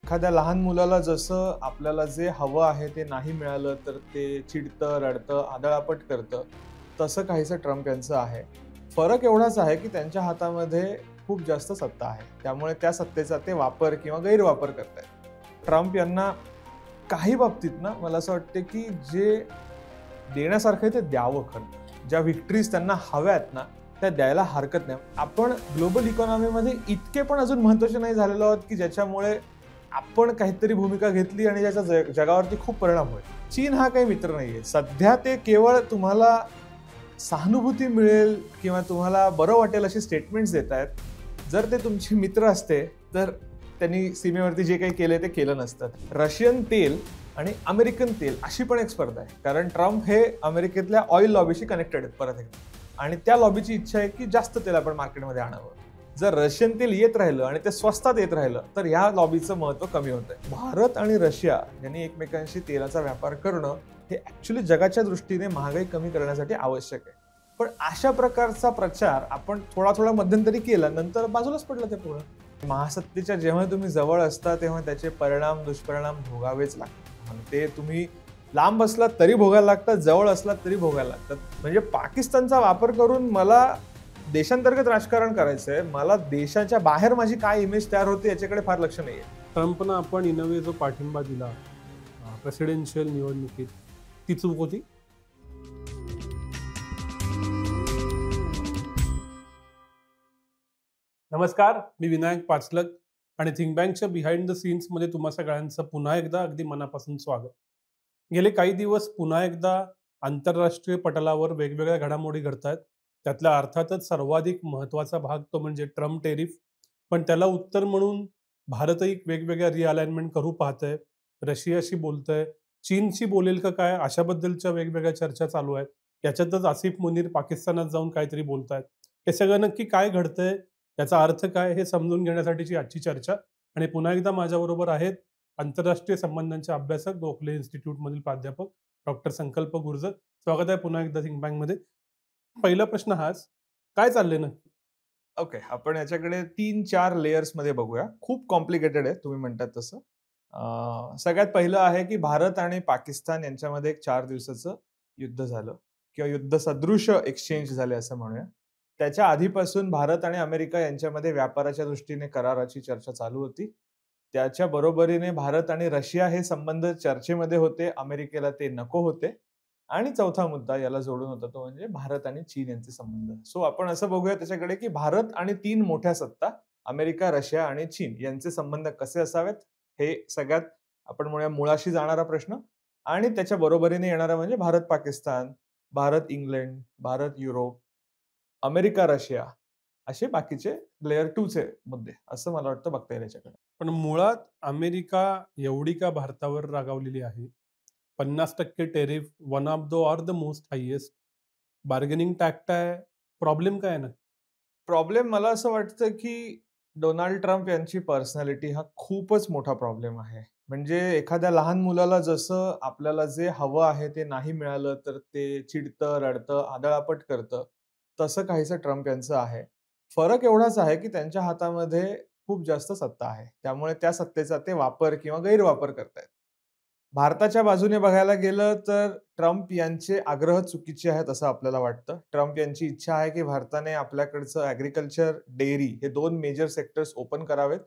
एखाद्या लहान मुलाला जसं आपल्याला जे हवं आहे ते नाही मिळालं तर ते चिडतं, रडतं, आदळआपट करतं, तसं काहीसं ट्रम्प यांचं आहे. फरक एवढाच आहे की त्यांच्या हातामध्ये खूप जास्त सत्ता आहे. त्यामुळे त्या सत्तेचा ते वापर किंवा गैरवापर करतायत. ट्रम्प यांना काही बाबतीत ना मला असं वाटतं की जे देण्यासारखं आहे ते द्यावं खरं. ज्या व्हिक्टरीज त्यांना हव्यात ना, त्या द्यायला हरकत नाही. आपण ग्लोबल इकॉनॉमीमध्ये इतके पण अजून महत्त्वाचे नाही झालेलो आहोत की ज्याच्यामुळे आपण काहीतरी भूमिका घेतली आणि ज्याचा जगावरती खूप परिणाम होईल. चीन हा काही मित्र नाहीये. सध्या ते केवळ तुम्हाला सहानुभूती मिळेल किंवा तुम्हाला बरं वाटेल अशी स्टेटमेंट्स देत आहेत. जर ते तुमचे मित्र असते तर त्यांनी सीमेवरती जे काही केलंय ते केलं नसतं. रशियन तेल आणि अमेरिकन तेल अशी पण एक स्पर्धा आहे. कारण ट्रम्प हे अमेरिकेतल्या ऑइल लॉबीशी कनेक्टेड आहेत परत एकदा. आणि त्या लॉबीची इच्छा आहे की जास्त तेल आपण मार्केटमध्ये आणावं. जर रशियन तेल येत राहिलं आणि ते स्वस्तात येत राहिलं तर या लॉबीचं महत्त्व कमी होतंय. भारत आणि रशिया यांनी एकमेकांशी तेलाचा व्यापार करणं हे ऍक्च्युली जगाच्या दृष्टीने महागाई कमी करण्यासाठी आवश्यक आहे. पण अशा प्रकारचा प्रचार आपण थोडा थोडा मध्यंतरी केला, नंतर बाजूलाच पडलं ते पुढं. महासत्तेच्या जेव्हा तुम्ही जवळ असता तेव्हा त्याचे परिणाम दुष्परिणाम भोगावेच लागतात. ते तुम्ही लांब असलात तरी भोगायला लागतात, जवळ असलात तरी भोगायला लागतात. म्हणजे पाकिस्तानचा वापर करून मला देशांतर्गत राजकारण करायचंय, मला देशाच्या बाहेर माझी काय इमेज तयार होते याच्याकडे फार लक्ष नाहीये. ट्रम्पना आपण इन अ वे जो पाठिंबा दिला प्रेसिडेन्शियल निवडणुकीत, ती चूक होती? नमस्कार, मी विनायक पाचलक आणि थिंक बँकच्या बिहाइंड द सीन्समध्ये तुम्हा सगळ्यांचं पुन्हा एकदा अगदी मनापासून स्वागत. गेले काही दिवस पुन्हा एकदा आंतरराष्ट्रीय पटलावर वेगवेगळ्या घडामोडी घडत आहेत. त्यातल्या अर्थातच सर्वाधिक महत्त्वाचा भाग तो म्हणजे ट्रम्प टेरिफ. पण त्याला उत्तर म्हणून भारतही वेगवेगळ्या रिअलाइनमेंट करू पाहतंय, रशियाशी बोलतंय, चीनशी बोलेल का काय अशाबद्दलच्या वेगवेगळ्या चर्चा चालू आहेत. याच्यातच आसिफ मुनीर पाकिस्तानात जाऊन काहीतरी बोलतायत. हे सगळं नक्की काय घडतंय, याचा अर्थ काय, हे समजून घेण्यासाठीची आजची चर्चा. आणि पुन्हा एकदा माझ्याबरोबर आहेत आंतरराष्ट्रीय संबंधांचे अभ्यासक, गोखले इन्स्टिट्यूटमधील प्राध्यापक डॉक्टर संकल्प गुर्जर. स्वागत आहे पुन्हा एकदा थिंक बँकमध्ये. पहिला प्रश्न हाच, काय चाललंय नक्की? ओके, आपण याच्याकडे 3-4 लेयर्स मध्ये बघूया. खूप कॉम्प्लिकेटेड आहे तुम्ही म्हणतात तसं. सगळ्यात पहिलं आहे की भारत आणि पाकिस्तान यांच्यामध्ये एक 4 दिवसाचं युद्ध झालं किंवा युद्ध सदृश एक्सचेंज झाले असं म्हणूया. त्याच्या आधीपासून भारत आणि अमेरिका यांच्यामध्ये व्यापाराच्या दृष्टीने कराराची चर्चा चालू होती. त्याच्या बरोबरीने भारत आणि रशिया हे संबंध चर्चेमध्ये होते. अमेरिकेला ते नको होते. आणि चौथा मुद्दा याला जोडून होता तो म्हणजे भारत आणि चीन यांचे संबंध. सो आपण असं बघूया त्याच्याकडे की भारत आणि 3 मोठ्या सत्ता अमेरिका, रशिया आणि चीन यांचे संबंध कसे असावेत, हे सगळ्यात आपण म्हणूया मुळाशी जाणारा प्रश्न. आणि त्याच्या बरोबरीने येणारा म्हणजे Bharat Pakistan, Bharat England, Bharat Europe, America Russia असे बाकीचे लेयर 2 चे मुद्दे असं मला वाटतं बघता येईल याच्याकडे. पण मुळात अमेरिका एवढी का भारतावर रागावलेली आहे? 50% tariff, one of the or the most highest bargaining tact आहे. प्रॉब्लेम काय आहे ना? प्रॉब्लेम मला असं वाटतं की डोनाल्ड ट्रम्प यांची पर्सनॅलिटी हा खूपच मोठा प्रॉब्लेम आहे. म्हणजे एखाद्या लहान मुलाला जसं आपल्याला जे हवं आहे ते नाही मिळालं तर ते चिडतं, रडतं, आदळआपट करतं, तसं काहीसं ट्रम्प यांचं आहे. फरक एवढाच आहे की त्यांच्या हातामध्ये खूप जास्त सत्ता आहे. त्यामुळे त्या सत्तेचा ते वापर किंवा गैरवापर करतायत. भारताच्या बाजूने बघायला गेलं तर ट्रम्प यांचे आग्रह चुकीचे आहेत असं आपल्याला वाटतं. ट्रम्प यांची इच्छा आहे की भारताने आपल्याकडचं ॲग्रीकल्चर, डेअरी हे 2 मेजर सेक्टर्स ओपन करावेत.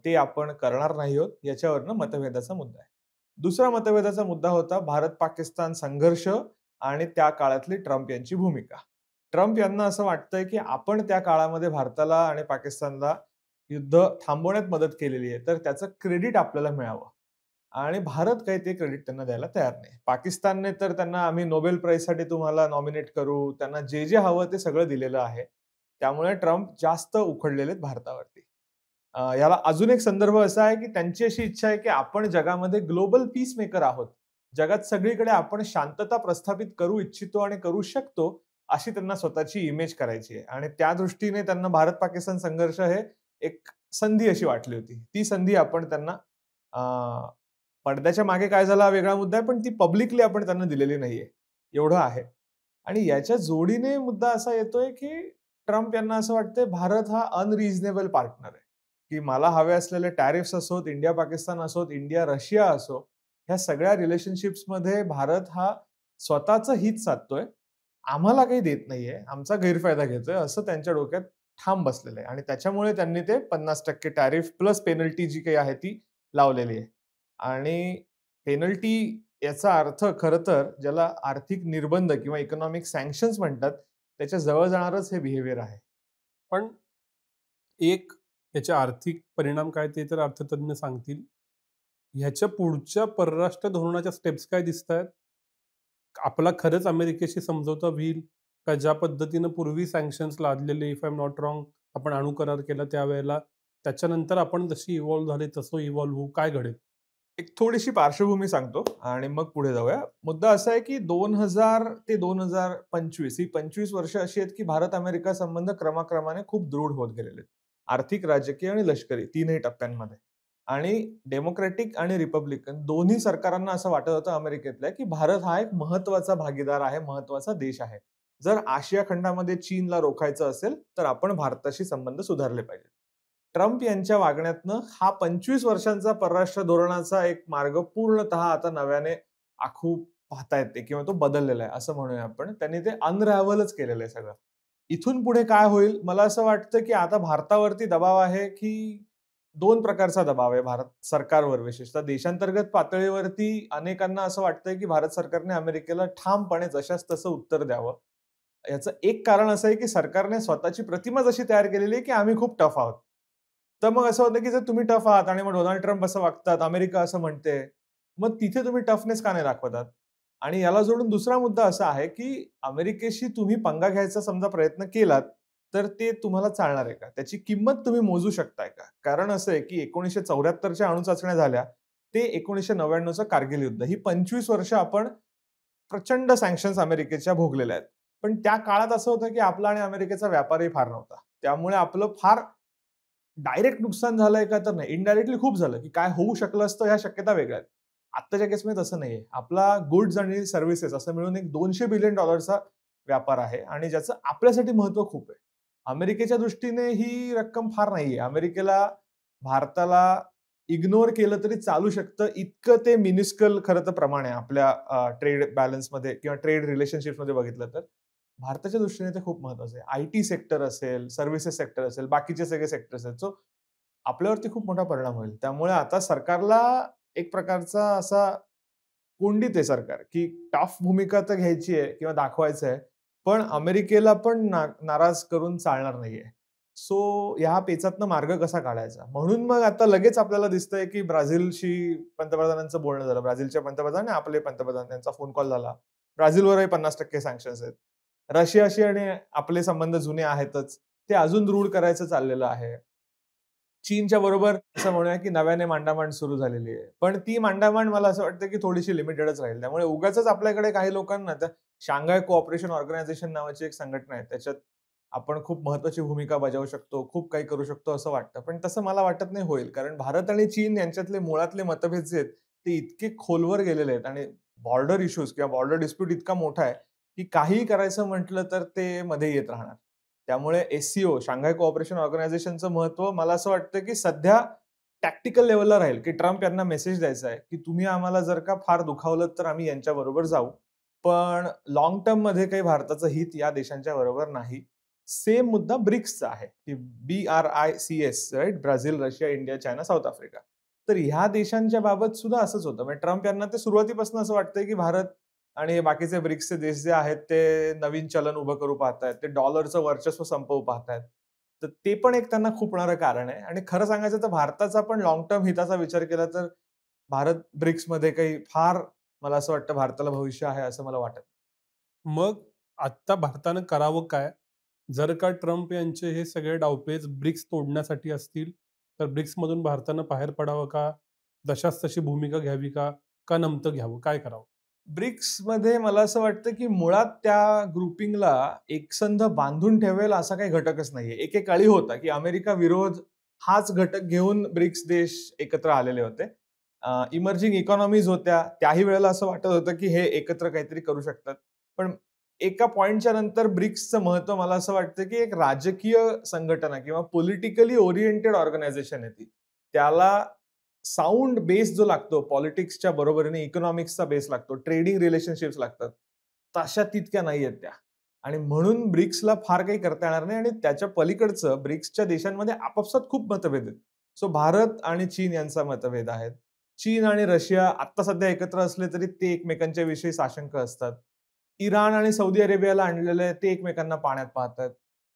ते आपण करणार नाही आहोत. याच्यावरनं मतभेदाचा मुद्दा आहे. दुसरा मतभेदाचा मुद्दा होता भारत-पाकिस्तान संघर्ष आणि त्या काळातली ट्रम्प यांची भूमिका. ट्रम्प यांना असं वाटतंय की आपण त्या काळामध्ये भारताला आणि पाकिस्तानला युद्ध थांबवण्यात मदत केलेली आहे, तर त्याचं क्रेडिट आपल्याला मिळावं. आणि भारत काही ते क्रेडिट त्यांना द्यायला तयार नाही. पाकिस्तानने तर त्यांना आम्ही नोबेल प्राइजसाठी तुम्हाला नॉमिनेट करू, त्यांना जे जे हवं ते सगळं दिलेलं आहे. त्यामुळे ट्रम्प जास्त उखडलेले आहेत भारतावरती. याला अजून एक संदर्भ असा आहे की त्यांची अशी इच्छा आहे की आपण जगामध्ये ग्लोबल पीस मेकर आहोत. जगात सगळीकडे आपण शांतता प्रस्थापित करू इच्छितो आणि करू शकतो, अशी त्यांना स्वतःची इमेज करायची आहे. आणि त्या दृष्टीने त्यांना भारत-पाकिस्तान संघर्ष हे एक संधी अशी वाटली होती. ती संधी आपण त्यांना पडद्याच्या मागे काय झालं हा वेगळा मुद्दा आहे, पण ती पब्लिकली आपण त्यांना दिलेली नाहीये. एवढं आहे. आणि याच्या जोडीने मुद्दा असा येतोय, की ट्रम्प यांना असं वाटतंय भारत हा अनरिझनेबल पार्टनर आहे. की मला हवे असलेले टॅरिफ्स असोत, इंडिया पाकिस्तान असोत, इंडिया रशिया असो, ह्या सगळ्या रिलेशनशिप्समध्ये भारत हा स्वतःचं हित साधतोय. आम्हाला काही देत नाहीये, आमचा गैरफायदा घेतोय, असं त्यांच्या डोक्यात ठाम बसलेलं आहे आणि त्याच्यामुळे त्यांनी ते 50% टॅरिफ प्लस पेनल्टी जी काही आहे ती लावलेली आहे. आणि पेनल्टी याचा अर्थ खरं तर ज्याला आर्थिक निर्बंध किंवा इकॉनॉमिक सँक्शन्स म्हणतात, त्याच्या जवळ जाणारच हे बिहेवियर आहे. पण एक याचे आर्थिक परिणाम काय ते तर अर्थतज्ञ सांगतील. ह्याच्या पुढच्या परराष्ट्र धोरणाच्या स्टेप्स काय दिसतायत? आपला खरंच अमेरिकेशी समझोता होईल का ज्या पद्धतीनं पूर्वी सँक्शन्स लादलेले if I am not wrong आपण अणु करार केला त्यावेळेला, त्याच्यानंतर आपण जशी इव्हॉल्व झाले तसं इव्हॉल्व होऊ, काय घडेल? एक थोडीशी पार्श्वभूमी सांगतो आणि मग पुढे जाऊया. मुद्दा असा आहे की 2000 ते 2025 ही 25 वर्ष अशी आहेत की भारत-अमेरिका संबंध क्रमाक्रमाने खूप दृढ होत गेलेले आहेत. आर्थिक, राजकीय आणि लष्करी तीनही टप्प्यांमध्ये. आणि डेमोक्रॅटिक आणि रिपब्लिकन दोन्ही सरकारांना असं वाटत होतं अमेरिकेतल्या की भारत हा एक महत्वाचा भागीदार आहे, महत्वाचा देश आहे. जर आशिया खंडामध्ये चीनला रोखायचं असेल, तर आपण भारताशी संबंध सुधारले पाहिजेत. ट्रम्प यांच्या वागण्यातनं हा 25 वर्षांचा परराष्ट्र धोरणाचा एक मार्ग पूर्णतः आता नव्याने आखू पाहता येते किंवा तो बदललेला आहे असं म्हणूया आपण. त्यांनी ते अनरॅव्हलच केलेलं आहे सगळं. इथून पुढे काय होईल? मला असं वाटतं की आता भारतावरती दबाव आहे की 2 प्रकारचा दबाव आहे भारत सरकारवर विशेषतः देशांतर्गत पातळीवरती अनेकांना असं वाटतंय की भारत सरकारने अमेरिकेला ठामपणे जशास तसं उत्तर द्यावं. याचं एक कारण असं आहे की सरकारने स्वतःची प्रतिमा जशी तयार केलेली आहे की आम्ही खूप टफ आहोत. तर मग असं होतं की जर तुम्ही टफ आहात आणि मग डोनाल्ड ट्रम्प असं वागतात, अमेरिका असं म्हणते, मग तिथे तुम्ही टफनेस का नाही दाखवत आहात? आणि याला जोडून दुसरा मुद्दा असा आहे की अमेरिकेशी तुम्ही पंगा घ्यायचा समजा प्रयत्न केलात, तर ते तुम्हाला चालणार आहे का? त्याची किंमत तुम्ही मोजू शकताय का? कारण असं आहे की 1974च्या अणुचाचण्या झाल्या, ते 1999चं कारगिल युद्ध. ही 25 वर्ष आपण प्रचंड सँक्शन्स अमेरिकेच्या भोगलेल्या आहेत. पण त्या काळात असं होतं की आपला आणि अमेरिकेचा व्यापारही फार नव्हता. त्यामुळे आपलं फार डायरेक्ट नुकसान झालंय का तर नाही. इनडायरेक्टली खूप झालं, की काय होऊ शकलं असतं ह्या शक्यता वेगळ्या आहेत. आत्ताच्या केसमध्ये तसं नाहीये. आपला गुड्स आणि सर्व्हिसेस असं मिळून एक $200 बिलियन व्यापार आहे आणि ज्याचं आपल्यासाठी महत्त्व खूप आहे. अमेरिकेच्या दृष्टीने ही रक्कम फार नाहीये. अमेरिकेला भारताला इग्नोर केलं तरी चालू शकतं, इतकं ते मिनिस्कल खरं तर प्रमाण आहे आपल्या ट्रेड बॅलन्समध्ये किंवा ट्रेड रिलेशनशिपमध्ये बघितलं तर. भारताच्या दृष्टीने ते खूप महत्वाचं आहे. आयटी सेक्टर असेल, सर्व्हिसेस सेक्टर असेल, बाकीचे सगळे सेक्टर्स आहेत. सो आपल्यावरती खूप मोठा परिणाम होईल. त्यामुळे आता सरकारला एक प्रकारचा असा कोंडीत आहे सरकार, की टफ भूमिका तर घ्यायची आहे किंवा दाखवायचं आहे. पण अमेरिकेला पण नाराज करून चालणार नाहीये. सो ह्या पेचातनं मार्ग कसा काढायचा? म्हणून मग आता लगेच आपल्याला दिसतंय, की ब्राझीलशी पंतप्रधानांचं बोलणं झालं. ब्राझीलचे पंतप्रधान आणि आपले पंतप्रधान यांचा फोन कॉल झाला. ब्राझीलवरही 50% सँक्शन्स आहेत. रशियाशी आणि आपले संबंध जुने आहेतच. ते अजून दृढ करायचं चाललेलं आहे. चीनच्या बरोबर असं म्हणूया की नव्याने मांडामांड सुरू झालेली आहे. पण ती मांडामांड मला असं वाटतं की थोडीशी लिमिटेडच राहील. त्यामुळे उगाचच आपल्याकडे काही लोकांना त्या शांघाय कोऑपरेशन ऑर्गनायझेशन नावाची एक संघटना आहे. त्याच्यात आपण खूप महत्त्वाची भूमिका बजावू शकतो, खूप काही करू शकतो असं वाटतं. पण तसं मला वाटत नाही होईल. कारण भारत आणि चीन यांच्यातले मुळातले मतभेद जे आहेत, ते इतके खोलवर गेलेले आहेत आणि बॉर्डर इश्यूज किंवा बॉर्डर डिस्प्यूट इतका मोठा आहे, की काहीही करायचं म्हटलं तर ते मध्ये येत राहणार. त्यामुळे एस-सी-ओ, शांघाय कोऑपरेशन ऑर्गनायझेशनचं महत्त्व मला असं वाटतं, की सध्या टॅक्टिकल लेव्हलला राहील, की ट्रम्प यांना मेसेज द्यायचा आहे, की तुम्ही आम्हाला जर का फार दुखावलत तर आम्ही यांच्याबरोबर जाऊ. पण लाँग टर्ममध्ये काही भारताचं हित या देशांच्या बरोबर नाही. सेम मुद्दा ब्रिक्सचा आहे, की BRICS right? Brazil, Russia, India, China, south Africa. तर ह्या देशांच्या बाबत सुद्धा असंच होतं. म्हणजे ट्रम्प यांना ते सुरुवातीपासून असं वाटतंय, की भारत आणि हे बाकीचे ब्रिक्सचे देश जे आहेत ते नवीन चलन उभं करू पाहतायत. ते डॉलरचं वर्चस्व संपवू पाहतायत. तर ते पण एक त्यांना खुपणारं कारण आहे आणि खरं सांगायचं तर भारताचा पण लाँग टर्म हिताचा विचार केला तर भारत ब्रिक्समध्ये काही फार मला असं वाटतं भारताला भविष्य आहे असं मला वाटत. मग आत्ता भारतानं करावं काय? जर का ट्रम्प यांचे हे सगळे डावपेच ब्रिक्स तोडण्यासाठी असतील, तर ब्रिक्समधून भारतानं बाहेर पडावं का? जशास तशी भूमिका घ्यावी का? का नमतं घ्यावं? काय करावं? ब्रिक्समध्ये मला असं वाटतं, की मुळात त्या ग्रुपिंगला एकसंध बांधून ठेवेल असा काही घटकच नाहीये. एकेकाळी होता, की अमेरिका विरोध हाच घटक घेऊन ब्रिक्स देश एकत्र आलेले होते. इमर्जिंग इकॉनॉमीज होत्या. त्याही वेळेला असं वाटत होतं, की हे एकत्र काहीतरी करू शकतात. पण एका पॉइंटच्या नंतर ब्रिक्सचं महत्व मला असं वाटतं की एक राजकीय संघटना किंवा पॉलिटिकली ओरिएंटेड ऑर्गनायझेशन आहे ती. त्याला साऊंड बेस जो लागतो, पॉलिटिक्सच्या बरोबरीने इकॉनॉमिक्सचा बेस लागतो, ट्रेडिंग रिलेशनशिप्स लागतात, तशा तितक्या नाही आहेत त्या. आणि म्हणून ब्रिक्सला फार काही करता येणार नाही आणि त्याच्या पलीकडचं ब्रिक्सच्या देशांमध्ये आपापसात खूप मतभेद आहेत. सो भारत आणि चीन यांचा मतभेद आहेत. चीन आणि रशिया आता सध्या एकत्र असले तरी ते एकमेकांच्या विषयी साशंक असतात. इराण आणि सौदी अरेबियाला आणलेले ते एकमेकांना पाण्यात पाहतात.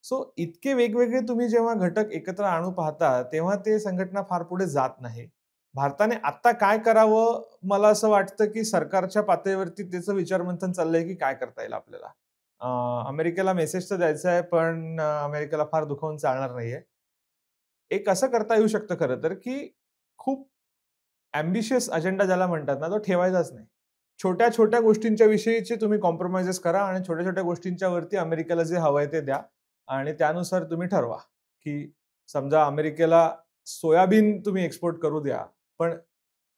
सो इतके वेगवेगळे तुम्ही जेव्हा घटक एकत्र आणू पाहता, तेव्हा ते संघटना फार पुढे जात नाही. भारताने आता काय करावं? मला असं वाटतं, की सरकारच्या पातळीवरती त्याचं विचारमंथन चाललंय, की काय करता येईल आपल्याला. अमेरिकेला मेसेज तर द्यायचा आहे, पण अमेरिकेला फार दुखावून चालणार नाहीये. एक असं करता येऊ शकतं खरं तर, की खूप अॅम्बिशियस अजेंडा ज्याला म्हणतात ना, तो ठेवायचाच नाही. छोट्या-छोट्या गोष्टींच्या विषयीचे तुम्ही कॉम्प्रोमाइजेस करा आणि छोट्या-छोट्या गोष्टींच्या वरती अमेरिकेला जे हवंय ते द्या आणि त्यानुसार तुम्ही ठरवा, की समजा अमेरिकेला सोयाबीन तुम्ही एक्सपोर्ट करू द्या, पण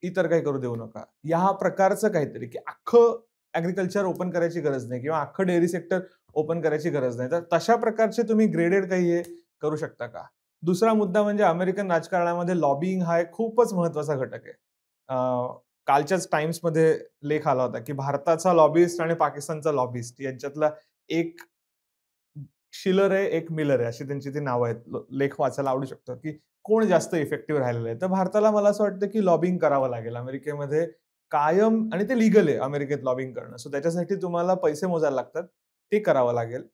इतर काही करू देऊ नका. या प्रकारचं काहीतरी, की अख्खं ॲग्रीकल्चर ओपन करायची गरज नाही किंवा अख्खं डेअरी सेक्टर ओपन करायची गरज नाही. तर तशा प्रकारचे तुम्ही ग्रेडेड काही हे करू शकता का? दुसरा मुद्दा म्हणजे अमेरिकन राजकारणामध्ये लॉबिंग हा एक खूपच महत्वाचा घटक आहे. कालच्याच टाइम्समध्ये लेख आला होता, की भारताचा लॉबिस्ट आणि पाकिस्तानचा लॉबिस्ट यांच्यातला एक शिलर आहे, एक मिलर आहे, अशी त्यांची ती नावं आहेत. लेख वाचायला आवडू शकतो, की कोण जास्त इफेक्टिव्ह राहिलेलं आहे. तर भारताला मला असं वाटतं, की लॉबिंग करावं लागेल. अमेरिकेमध्ये कायम आणि ते लीगल आहे अमेरिकेत लॉबिंग करणं. सो त्याच्यासाठी तुम्हाला पैसे मोजायला लागतात. ते करावं लागेल.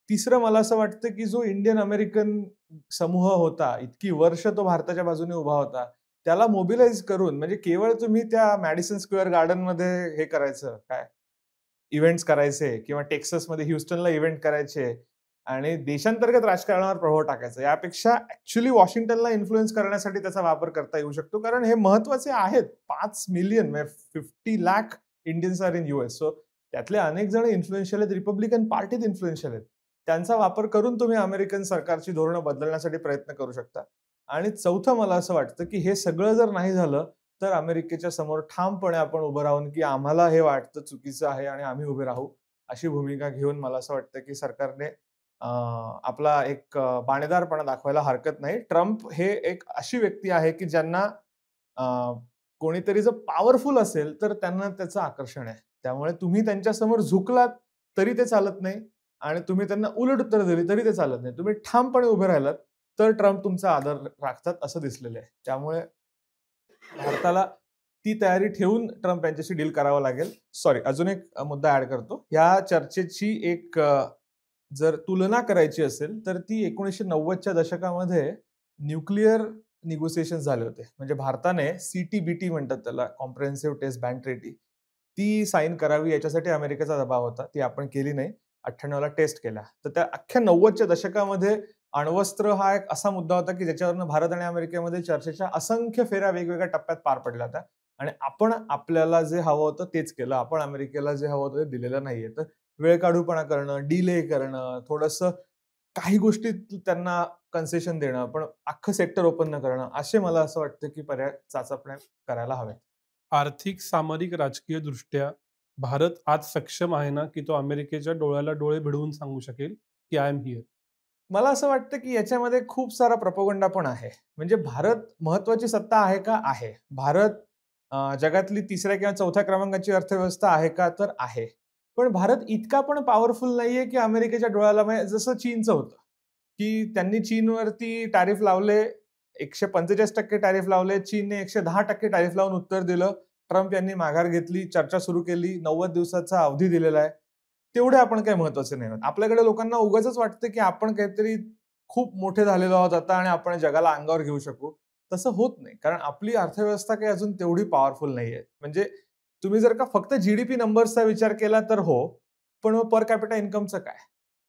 तिसरं मला असं वाटतं, की जो इंडियन अमेरिकन समूह होता, इतकी वर्ष तो भारताच्या बाजूने उभा होता. त्याला मोबिलाइज करून म्हणजे केवळ तुम्ही त्या मॅडिसन स्क्वेअर गार्डनमध्ये हे करायचं काय इव्हेंट्स करायचे किंवा टेक्सासमध्ये ह्युस्टनला इव्हेंट करायचे आणि देशांतर्गत राजकारणावर प्रभाव टाकायचा. यापेक्षा ॲक्चुअली वॉशिंग्टनला इन्फ्लुअन्स करण्यासाठी त्याचा वापर करता येऊ शकतो. कारण हे महत्वाचे आहेत. 5 मिलियन म्हणजे 50 lakh Indians are in US. So त्यातले अनेक जण इन्फ्लुएन्शियल आहेत. रिपब्लिकन पार्टीत इन्फ्लुएन्शियल आहेत. त्यांचा वापर करून तुम्ही अमेरिकन सरकारची धोरणं बदलण्यासाठी प्रयत्न करू शकता. आणि चौथं मला असं वाटतं, की हे सगळं जर नाही झालं, तर अमेरिकेच्या समोर ठामपणे आपण उभं राहून, की आम्हाला हे वाटतं चुकीचं आहे आणि आम्ही उभे राहू. अशी भूमिका घेऊन मला असं वाटतं, की सरकारने आपला एक बाणेदारपणा दाखवायला हरकत नाही. ट्रम्प हे एक अशी व्यक्ती आहे, की ज्यांना अ, कोणीतरी जर पॉवरफुल असेल, तर त्यांना त्याचं आकर्षण आहे. त्यामुळे तुम्ही त्यांच्यासमोर झुकलात तरी ते चालत नाही आणि तुम्ही त्यांना उलट उत्तर दिली तरी ते चालत नाही. तुम्ही ठामपणे उभे राहिलात, तर ट्रम्प तुमचा आदर राखतात असं दिसलेलं आहे. त्यामुळे भारताला ती तयारी ठेवून ट्रम्प यांच्याशी डील करावं लागेल. सॉरी, अजून एक मुद्दा ॲड करतो. या चर्चेची एक जर तुलना करायची असेल, तर ती 1990च्या दशकामध्ये न्यूक्लिअर निगोसिएशन्स झाले होते. म्हणजे भारताने सी-टी-बी-टी म्हणतात त्याला, कॉम्प्रिहेन्सिव्ह टेस्ट बॅन ट्रीटी. ती साइन करावी याच्यासाठी अमेरिकेचा दबाव होता. ती आपण केली नाही. 98ला टेस्ट केल्या. तर त्या अख्ख्या 90च्या दशकामध्ये अण्वस्त्र हा एक असा मुद्दा होता, की ज्याच्यावरनं भारत आणि अमेरिकेमध्ये चर्चेच्या असंख्य फेऱ्या वेगवेगळ्या टप्प्यात पार पडल्या होत्या. आणि आपण आपल्याला जे हवं होतं तेच केलं. आपण अमेरिकेला जे हवं होतं ते दिलेलं नाहीये. तर वेळकाढूपणा करणं, डिले करणं, थोडंसं काही गोष्टीत त्यांना कन्सेशन देणं, पण अख्खं सेक्टर ओपन न करणं, असे मला असं वाटतं, की पर्याय चाचपण्या करायला हवेत. आर्थिक, सामाजिक, राजकीय दृष्ट्या भारत आज सक्षम आहे ना, की तो अमेरिकेच्या डोळ्याला डोळे भिडवून सांगू शकेल, की आय एम हिअर? मला असं वाटतं, की याच्यामध्ये खूप सारा प्रोपगंडा पण आहे. म्हणजे भारत महत्वाची सत्ता आहे का? आहे. भारत जगातली 3ऱ्या किंवा 4थ्या क्रमांकाची अर्थव्यवस्था आहे का? तर आहे. पण भारत इतका पण पॉवरफुल नाहीये, की अमेरिकेच्या डोळ्याला म्हणजे जसं चीनचं होतं, की त्यांनी चीनवरती टॅरिफ लावले, 145% टॅरिफ लावले. चीनने 110% टॅरिफ लावून उत्तर दिलं. ट्रम्प यांनी माघार घेतली, चर्चा सुरू केली, 90 दिवसाचा अवधी दिलेला आहे. तेवढे आपण काही महत्वाचे नाही आहोत. आपल्याकडे लोकांना उगाचच वाटतं, की आपण काहीतरी खूप मोठे झालेलो आहोत आता आणि आपण जगाला अंगावर घेऊ शकू. तसं होत नाही. कारण आपली अर्थव्यवस्था काही अजून तेवढी पॉवरफुल नाहीये. म्हणजे तुम्ही जर का फक्त जी-डी-पी नंबर्सचा विचार केला तर हो. पण मग पर कॅपिटा इन्कमचं काय?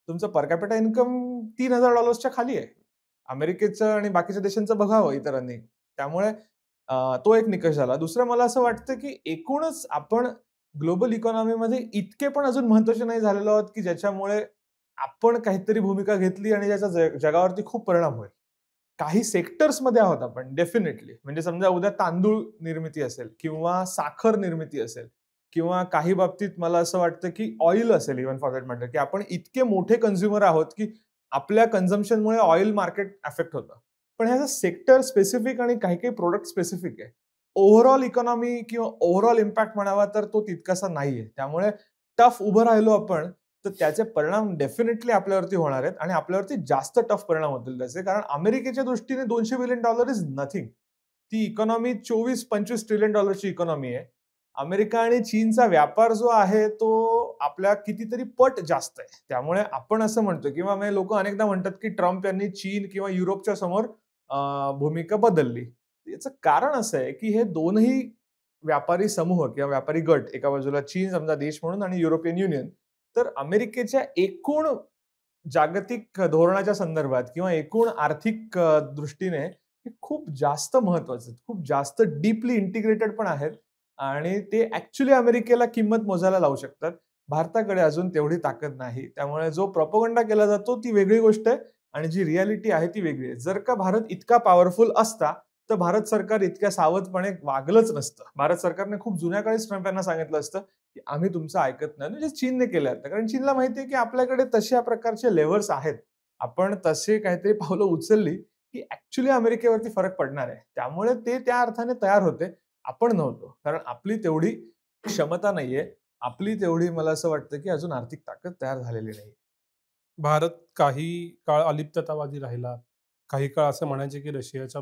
तुमचं पर कॅपिटा इन्कम $3,000 खाली आहे. अमेरिकेचं आणि बाकीच्या देशांचं बघावं इतरांनी. त्यामुळे तो एक निकष झाला. दुसरं मला असं वाटतं, की एकूणच आपण ग्लोबल इकॉनॉमीमध्ये इतके पण अजून महत्त्वाचे नाही झालेलो आहोत, की ज्याच्यामुळे आपण काहीतरी भूमिका घेतली आणि त्याचा जगावरती खूप परिणाम होईल. काही सेक्टर्समध्ये आहोत आपण डेफिनेटली. म्हणजे समजा उद्या तांदूळ निर्मिती असेल किंवा साखर निर्मिती असेल किंवा काही बाबतीत मला असं वाटतं की ऑइल असेल इव्हन फॉर दॅट मॅटर, की आपण इतके मोठे कन्झ्युमर आहोत की आपल्या कन्झम्पशनमुळे ऑइल मार्केट अफेक्ट होतं. पण ह्याचं सेक्टर स्पेसिफिक आणि काही काही प्रोडक्ट स्पेसिफिक आहे. ओव्हरऑल इकॉनॉमी किंवा ओव्हरऑल इम्पॅक्ट म्हणावा तर तो तितकासा नाहीये. त्यामुळे टफ उभं राहिलो आपण तर त्याचे परिणाम डेफिनेटली आपल्यावरती होणार आहेत आणि आपल्यावरती जास्त टफ परिणाम होतील त्याचे. कारण अमेरिकेच्या दृष्टीने $200 बिलियन इज नथिंग. ती इकॉनॉमी 24-25 ट्रिलियन डॉलरची इकॉनॉमी आहे. अमेरिका आणि चीनचा व्यापार जो आहे तो आपल्या कितीतरी पट जास्त आहे. त्यामुळे आपण असं म्हणतो किंवा लोक अनेकदा म्हणतात की ट्रम्प यांनी चीन किंवा युरोपच्या समोर भूमिका बदलली. याचं कारण असं आहे की हे दोनही व्यापारी समूह किंवा व्यापारी गट, एका बाजूला चीन समजा देश म्हणून आणि युरोपियन युनियन, तर अमेरिकेच्या एकूण जागतिक धोरणाच्या संदर्भात किंवा एकूण आर्थिक दृष्टीने हे खूप जास्त महत्वाचे आहेत. खूप जास्त डीपली इंटिग्रेटेड पण आहेत आणि ते ऍक्च्युली अमेरिकेला किंमत मोजायला लावू शकतात. भारताकडे अजून तेवढी ताकद नाही. त्यामुळे जो प्रोपगंडा केला जातो ती वेगळी गोष्ट आहे आणि जी रियालिटी आहे ती वेगळी आहे. जर का भारत इतका पॉवरफुल असता तर भारत सरकार इतक्या सावधपणे वागलंच नसतं. भारत सरकारने खूप जुन्या काळीच ट्रम्प यांना सांगितलं असतं की आम्ही तुमचं ऐकत नाही. म्हणजे चीनने केलं आता. कारण चीनला माहिती आहे की आपल्याकडे तशा प्रकारचे लेव्हर्स आहेत. आपण तसे काहीतरी पावलं उचलली की ऍक्च्युली अमेरिकेवरती फरक पडणार आहे. त्यामुळे ते त्या अर्थाने तयार होते. आपण नव्हतो. कारण आपली तेवढी क्षमता नाहीये. आपली तेवढी मला असं वाटतं की अजून आर्थिक ताकद तयार झालेली नाही. भारत काही काळ अलिप्ततावादी राहिला. काही काळ असं म्हणायचे की रशियाच्या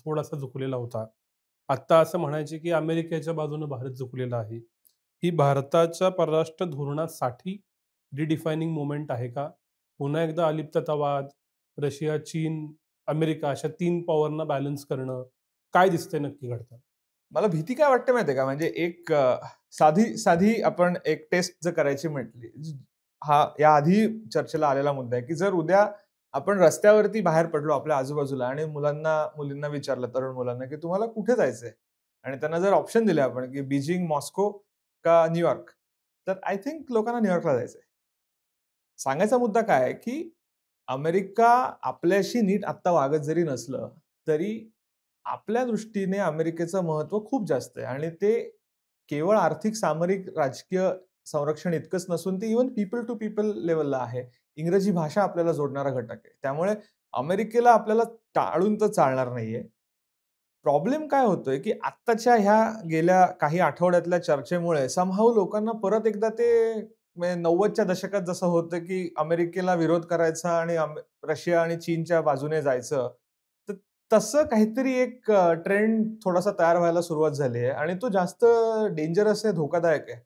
थोडासा झुकलेला होता. आत्ता असं म्हणायचे की अमेरिकेच्या बाजूने भारत झुकलेला आहे. ही भारताच्या परराष्ट्र धोरणासाठी रिडिफायनिंग मोमेंट आहे का? पुन्हा एकदा अलिप्ततावाद, रशिया, चीन, अमेरिका अशा 3 पॉवरना बॅलन्स करणं, काय दिसतंय नक्की घडतं? मला भीती काय वाटते माहितीये का? म्हणजे एक साधी साधी आपण एक टेस्ट जर करायची म्हटली, हा या आधी चर्चेला आलेला मुद्दा आहे, की जर उद्या आपण रस्त्यावरती बाहेर पडलो आपल्या आजूबाजूला आणि मुलींना विचारलं, तरुण मुलांना, की तुम्हाला कुठे जायचंय? आणि त्यांना जर ऑप्शन दिले आपण, की बीजिंग, मॉस्को का न्यूयॉर्क? तर आय थिंक लोकांना न्यूयॉर्कला जायचंय. सांगायचा मुद्दा काय आहे, की अमेरिका आपल्याशी नीट आत्ता वागत जरी नसलं, तरी आपल्या दृष्टीने अमेरिकेचं महत्त्व खूप जास्त आहे आणि ते केवळ आर्थिक, सामरिक, राजकीय संरक्षण इतकंच नसून ते इव्हन पीपल टू पीपल लेव्हलला आहे. इंग्रजी भाषा आपल्याला जोडणारा घटक आहे. त्यामुळे अमेरिकेला आपल्याला टाळून तर चालणार नाहीये. प्रॉब्लेम काय होतोय, की आत्ताच्या ह्या गेल्या काही आठवड्यातल्या चर्चेमुळे समहाऊ लोकांना परत एकदा ते 90च्या दशकात जसं होतं, की अमेरिकेला विरोध करायचा आणि रशिया आणि चीनच्या बाजूने जायचं. तर तसं काहीतरी एक ट्रेंड थोडासा तयार व्हायला सुरुवात झाली आहे आणि तो जास्त डेंजरस आहे, धोकादायक आहे.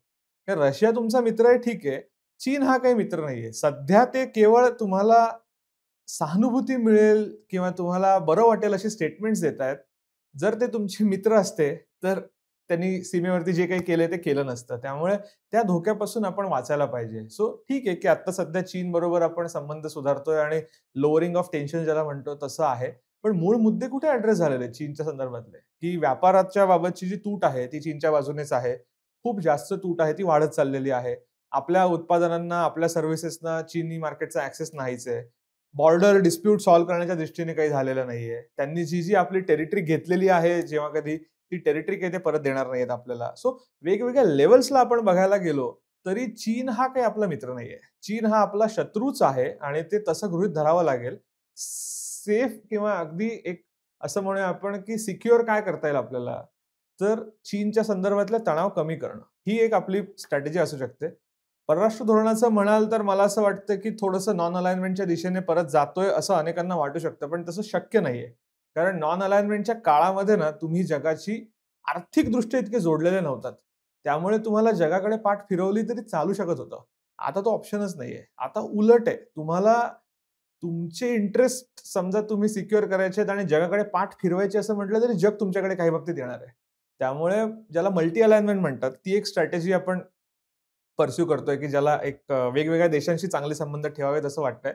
तर रशिया तुमचा मित्र आहे ठीक आहे. चीन हा काही मित्र नाहीये. सध्या ते केवळ तुम्हाला सहानुभूती मिळेल किंवा तुम्हाला बरं वाटेल अशी स्टेटमेंट्स देतायत. जर ते तुमचे मित्र असते, तर त्यांनी सीमेवरती जे काही केलंय ते केलं नसतं. त्यामुळे त्या धोक्यापासून आपण वाचायला पाहिजे. सो ठीक आहे, की आता सध्या चीन बरोबर आपण संबंध सुधारतोय आणि लोअरिंग ऑफ टेन्शन ज्याला म्हणतो तसं आहे. पण मूळ मुद्दे कुठे ॲड्रेस झालेले आहेत चीनच्या संदर्भातले, की व्यापाराच्या बाबतची जी तूट आहे ती चीनच्या बाजूनेच आहे. खूप जास्त तूट आहे ती वाढत चाललेली आहे. आपल्या उत्पादनांना, आपल्या सर्व्हिसेसना चीनी मार्केटचा ॲक्सेस नाहीच आहे. बॉर्डर डिस्प्यूट सॉल्व्ह करण्याच्या दृष्टीने काही झालेलं नाहीये. त्यांनी जी आपली टेरिटरी घेतलेली आहे जेव्हा कधी, ती टेरिटरी काही ते परत देणार नाहीयेत आपल्याला. सो वेगवेगळ्या लेव्हल्सला आपण बघायला गेलो, तरी चीन हा काही आपला मित्र नाहीये. चीन हा आपला शत्रूच आहे आणि ते तसं गृहीत धरावं लागेल. सेफ किंवा अगदी एक असं म्हणूया आपण, की सिक्युअर काय करता येईल आपल्याला? तर चीनच्या संदर्भातला तणाव कमी करणं. ही एक आपली स्ट्रॅटेजी असू शकते. परराष्ट्र धोरणाचं म्हणाल तर मला असं वाटतं, की थोडंसं नॉन अलाइनमेंटच्या दिशेने परत जातोय असं अनेकांना वाटू शकतं. पण तसं शक्य नाहीये. कारण नॉन अलाइनमेंटच्या काळामध्ये ना तुम्ही जगाची आर्थिकदृष्ट्या इतके जोडलेले नव्हतात. त्यामुळे तुम्हाला जगाकडे पाठ फिरवली तरी चालू शकत होतं. आता तो ऑप्शनच नाहीये. आता उलट आहे. तुम्हाला तुमचे इंटरेस्ट समजा तुम्ही सिक्युअर करायचे आहेत आणि जगाकडे पाठ फिरवायची असं म्हटलं तरी जग तुमच्याकडे काही बाबतीत येणार आहे. त्यामुळे ज्याला मल्टी अलाइनमेंट म्हणतात, ती एक स्ट्रॅटेजी आपण पर्स्यू करतोय, की ज्याला एक वेगवेगळ्या देशांशी चांगले संबंध ठेवावेत असं वाटतंय.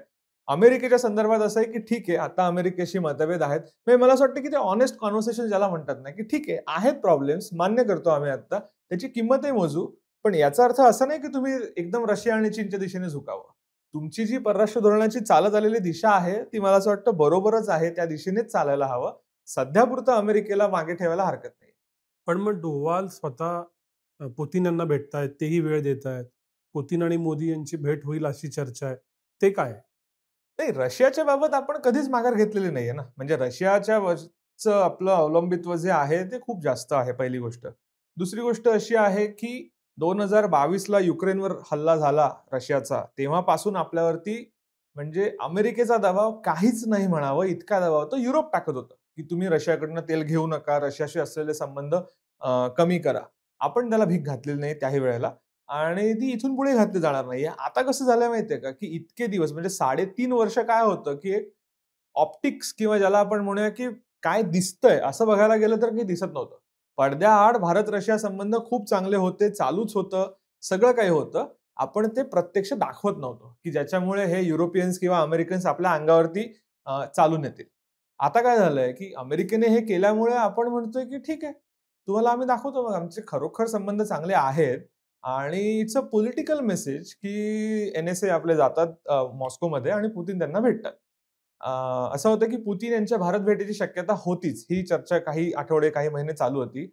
अमेरिकेच्या संदर्भात असं आहे, की ठीक आहे, आता अमेरिकेशी मतभेद आहेत. म्हणजे मला असं वाटतं, की ते हॉनेस्ट कन्व्हर्सेशन ज्याला म्हणतात ना, की ठीक आहे, आहेत प्रॉब्लेम्स मान्य करतो आम्ही आता. त्याची किंमतही मोजू. पण याचा अर्थ असा नाही, की तुम्ही एकदम रशिया आणि चीनच्या दिशेने झुकावं. तुमची जी परराष्ट्र धोरणाची चालत आलेली दिशा आहे, ती मला असं वाटतं बरोबरच आहे. त्या दिशेनेच चालायला हवं. सध्यापुरतं अमेरिकेला मागे ठेवायला हरकत नाही. पण मग डोवाल स्वतः पुतीन यांना भेटतायत, तेही वेळ देतायत. पुतीन आणि मोदी यांची भेट होईल अशी चर्चा आहे. ते काय आहे? नाही, रशियाच्या बाबत आपण कधीच माघार घेतलेली नाहीये ना. म्हणजे रशियाच्या वरचं आपलं अवलंबित्व जे आहे ते खूप जास्त आहे, पहिली गोष्ट. दुसरी गोष्ट अशी आहे, की 2022ला युक्रेनवर हल्ला झाला रशियाचा, तेव्हापासून आपल्यावरती म्हणजे अमेरिकेचा दबाव काहीच नाही म्हणावं, इतका दबाव तो युरोप टाकत होतं, की तुम्ही रशियाकडनं तेल घेऊ नका, रशियाशी असलेले संबंध कमी करा. आपण त्याला भीक घातलेली नाही त्याही वेळेला. आणि ती इथून पुढे घातली जाणार नाहीये. आता कसं झालंय माहितीये का, की इतके दिवस म्हणजे 3.5 वर्ष काय होतं, की एक ऑप्टिक्स किंवा ज्याला आपण म्हणूया, की काय दिसतंय असं बघायला गेलं तर काही दिसत नव्हतं. पडद्याआड भारत-रशिया संबंध खूप चांगले होते, चालूच होतं, सगळं काही होतं. आपण ते प्रत्यक्ष दाखवत नव्हतो, की ज्याच्यामुळे हे युरोपियन्स किंवा अमेरिकन्स आपल्या अंगावरती चालून येतील. आता काय झालंय, की अमेरिकेने हे केल्यामुळे आपण म्हणतोय, की ठीक आहे, तुम्हाला आम्ही दाखवतो मग आमचे खरोखर संबंध चांगले आहेत आणि इट्स अ पॉलिटिकल मेसेज की एन-एस-ए आपले जातात मॉस्कोमध्ये आणि पुतीन त्यांना भेटतात. असं होतं की पुतीन यांच्या भारत भेटीची शक्यता होतीच. ही चर्चा काही आठवडे, काही महिने चालू होती.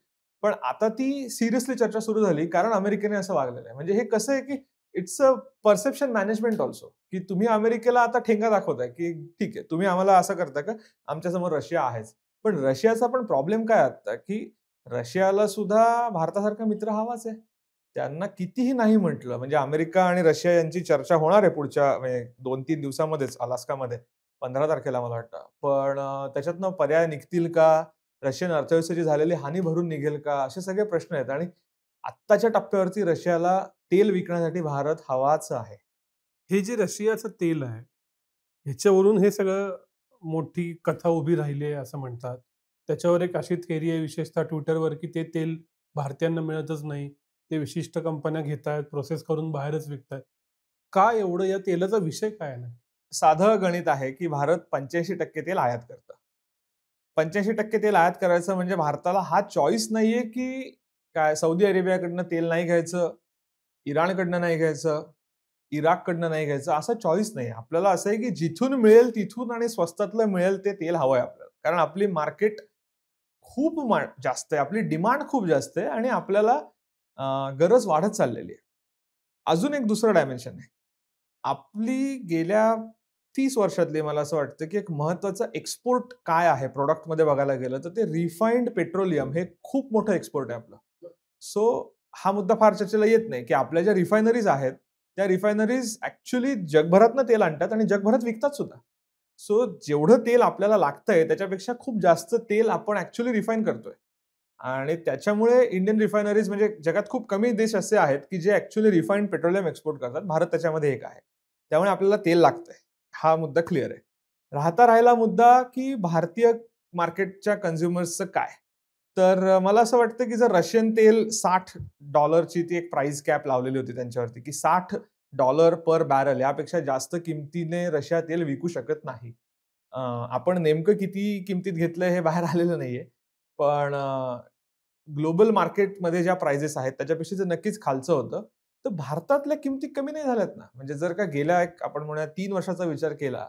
पण आता ती सिरियसली चर्चा सुरू झाली कारण अमेरिकेने असं वागलेलं आहे. म्हणजे हे कसं आहे की it's a perception management also की तुम्ही अमेरिकेला आता ठेंगा दाखवताय की ठीक आहे, तुम्ही आम्हाला असं करता का? आमच्यासमोर रशिया आहेच. पण रशियाचा पण प्रॉब्लेम काय आता की रशियाला सुद्धा भारतासारखा मित्र हवाच आहे. त्यांना कितीही नाही म्हटलं, म्हणजे अमेरिका आणि रशिया यांची चर्चा होणार आहे पुढच्या म्हणजे 2-3 दिवसामध्येच अलास्कामध्ये 15 तारखेला मला वाटतं. पण त्याच्यातनं पर्याय निघतील का? रशियन अर्थव्यवस्थेची झालेली हानी भरून निघेल का? असे सगळे प्रश्न आहेत आणि आत्ताच्या टप्प्यावरती रशियाला तेल विकण्यासाठी भारत हवाच आहे. हे जे रशियाचं तेल आहे, ह्याच्यावरून हे सगळं मोठी कथा उभी राहिली आहे असं म्हणतात. त्याच्यावर एक अशी थिअरी आहे विशेषतः Twitterवर, की ते तेल भारतीयांना मिळतच नाही. ते विशिष्ट कंपन्या घेतायत, प्रोसेस करून बाहेरच विकतायत. का एवढं या तेलाचा विषय काय आहे नक्की? साधं गणित आहे, की भारत 85% तेल आयात करतं. 85% तेल आयात करायचं म्हणजे भारताला हा चॉईस नाहीये, की काय सौदी अरेबियाकडनं तेल नाही घ्यायचं, इराणकडनं नाही घ्यायचं, इराककडनं नाही घ्यायचं, असा चॉईस नाही. आपल्याला असं आहे, की जिथून मिळेल तिथून आणि स्वस्तातलं मिळेल ते तेल हवंय आपल्याला. कारण आपली मार्केट खूप जास्त आहे. आपली डिमांड खूप जास्त आहे आणि आपल्याला गरज वाढत चाललेली आहे. अजून एक दुसरं डायमेन्शन आहे. आपली गेल्या 30 वर्षातली मला असं वाटतं, की एक महत्त्वाचा एक्सपोर्ट काय आहे प्रॉडक्टमध्ये बघायला गेलं तर ते रिफाइंड पेट्रोलियम हे खूप मोठं एक्सपोर्ट आहे आपलं. सो हा मुद्दा फार चर्चेला येत नाही, की आपल्या ज्या रिफायनरीज आहेत, त्या रिफायनरीज ॲक्चुअली जगभरातनं तेल आणतात आणि जगभरात विकतात सुद्धा. सो जेवढं तेल आपल्याला लागतंय त्याच्यापेक्षा खूप जास्त तेल आपण ॲक्चुअली रिफाइन करतोय. आणि त्याच्यामुळे इंडियन रिफायनरीज म्हणजे जगात खूप कमी देश असे आहेत, की जे ॲक्चुअली रिफाइंड पेट्रोलियम एक्सपोर्ट करतात. भारत त्याच्यामध्ये एक आहे. त्यामुळे आपल्याला तेल लागतंय. हा मुद्दा क्लिअर आहे. राहिला मुद्दा, की भारतीय मार्केटच्या कन्झ्युमर्सचं काय? तर मला असं वाटतं, की जर रशियन तेल $60 ची ती एक प्राइस कॅप लावलेली होती त्यांच्यावरती, की $60 पर बॅरल यापेक्षा जास्त किमतीने रशिया तेल विकू शकत नाही. आपण नेमकं किती किमतीत घेतलंय हे बाहेर आलेलं नाहीये. पण ग्लोबल मार्केटमध्ये ज्या प्राइजेस आहेत त्याच्यापेक्षा ते नक्कीच खालचं होतं. तर भारतातल्या किमती कमी नाही झाल्यात ना. म्हणजे जर का गेल्या एक आपण म्हणूया 3 वर्षाचा विचार केला,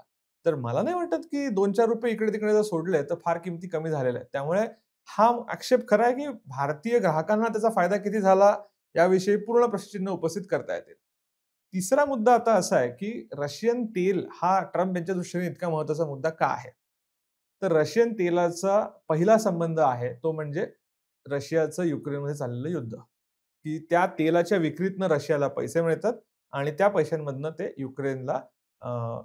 तर मला नाही वाटत की ₹2-4 इकडे-तिकडे जर सोडले, तर फार किमती कमी झालेल्या आहेत. त्यामुळे हा आक्षेप खरा आहे की भारतीय ग्राहकांना त्याचा फायदा किती झाला, याविषयी पूर्ण प्रश्नचिन्ह उपस्थित करता येतील. तिसरा मुद्दा आता असा आहे की रशियन तेल हा ट्रम्प यांच्या दृष्टीने इतका महत्त्वाचा मुद्दा का आहे? तर रशियन तेलाचा पहिला संबंध आहे, तो म्हणजे रशियाचं युक्रेनमध्ये चाललेलं युद्ध, की त्या तेलाच्या विक्रीतनं रशियाला पैसे मिळतात आणि त्या पैशांमधनं ते युक्रेनला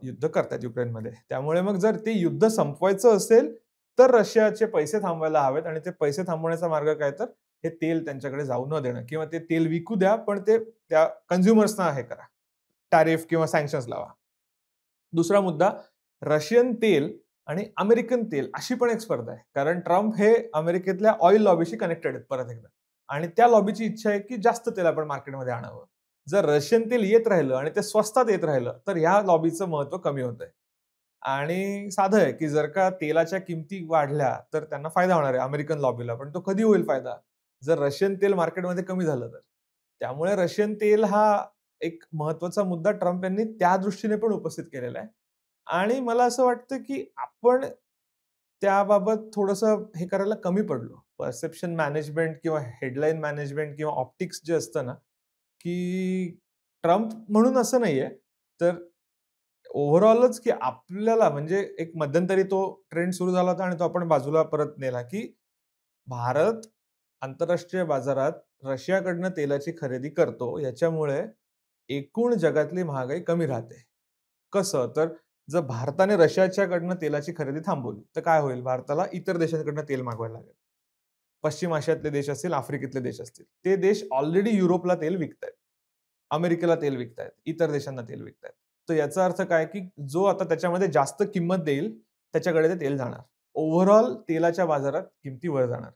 युद्ध करतात युक्रेनमध्ये. त्यामुळे मग जर ते युद्ध संपवायचं असेल, तर रशियाचे पैसे थांबवायला हवेत आणि ते पैसे थांबवण्याचा मार्ग काय तर हे तेल त्यांच्याकडे जाऊ न देणं किंवा ते तेल विकू द्या, पण ते त्या कन्झ्युमर्सना हे करा. टॅरिफ किंवा सँक्शन्स लावा. दुसरा मुद्दा, रशियन तेल आणि अमेरिकन तेल अशी पण एक स्पर्धा आहे. कारण ट्रम्प हे अमेरिकेतल्या ऑइल लॉबीशी कनेक्टेड आहेत परत एकदा. आणि त्या लॉबीची इच्छा आहे, की जास्त तेल आपण मार्केटमध्ये आणावं. जर रशियन तेल येत राहिलं आणि ते स्वस्तात येत राहिलं, तर ह्या लॉबीचं महत्त्व कमी होतंय. आणि साधं आहे, की जर का तेलाच्या किमती वाढल्या, तर त्यांना फायदा होणार आहे अमेरिकन लॉबीला. पण तो कधी होईल फायदा? जर रशियन तेल मार्केटमध्ये कमी झालं तर. त्यामुळे रशियन तेल हा एक महत्त्वाचा मुद्दा ट्रम्प यांनी त्या दृष्टीने पण उपस्थित केलेला आहे. आणि मला असं वाटतं, की आपण त्याबाबत थोडंसं हे करायला कमी पडलो. परसेप्शन मॅनेजमेंट किंवा हेडलाईन मॅनेजमेंट किंवा ऑप्टिक्स जे असतं ना, की ट्रम्प म्हणून असं नाहीये. तर ओव्हरऑलच की आपल्याला म्हणजे एक मध्यंतरी तो ट्रेंड सुरू झाला होता आणि तो आपण बाजूला परत नेला, की भारत आंतरराष्ट्रीय बाजारात रशियाकडनं तेलाची खरेदी करतो. याच्यामुळे एकूण जगातली महागाई कमी राहते. कसं? तर जर भारताने रशियाच्याकडनं तेलाची खरेदी थांबवली, तर काय होईल? भारताला इतर देशांकडनं तेल मागवायला लागेल. पश्चिम आशियातले देश असतील, आफ्रिकेतले देश असतील. ते देश ऑलरेडी युरोपला तेल विकतायत. अमेरिकेला तेल विकतायत, इतर देशांना तेल विकतायत. तर याचा अर्थ काय, की जो आता त्याच्यामध्ये जास्त किंमत देईल, त्याच्याकडे ते तेल जाणार. ओव्हरऑल तेलाच्या बाजारात किमती वर जाणार.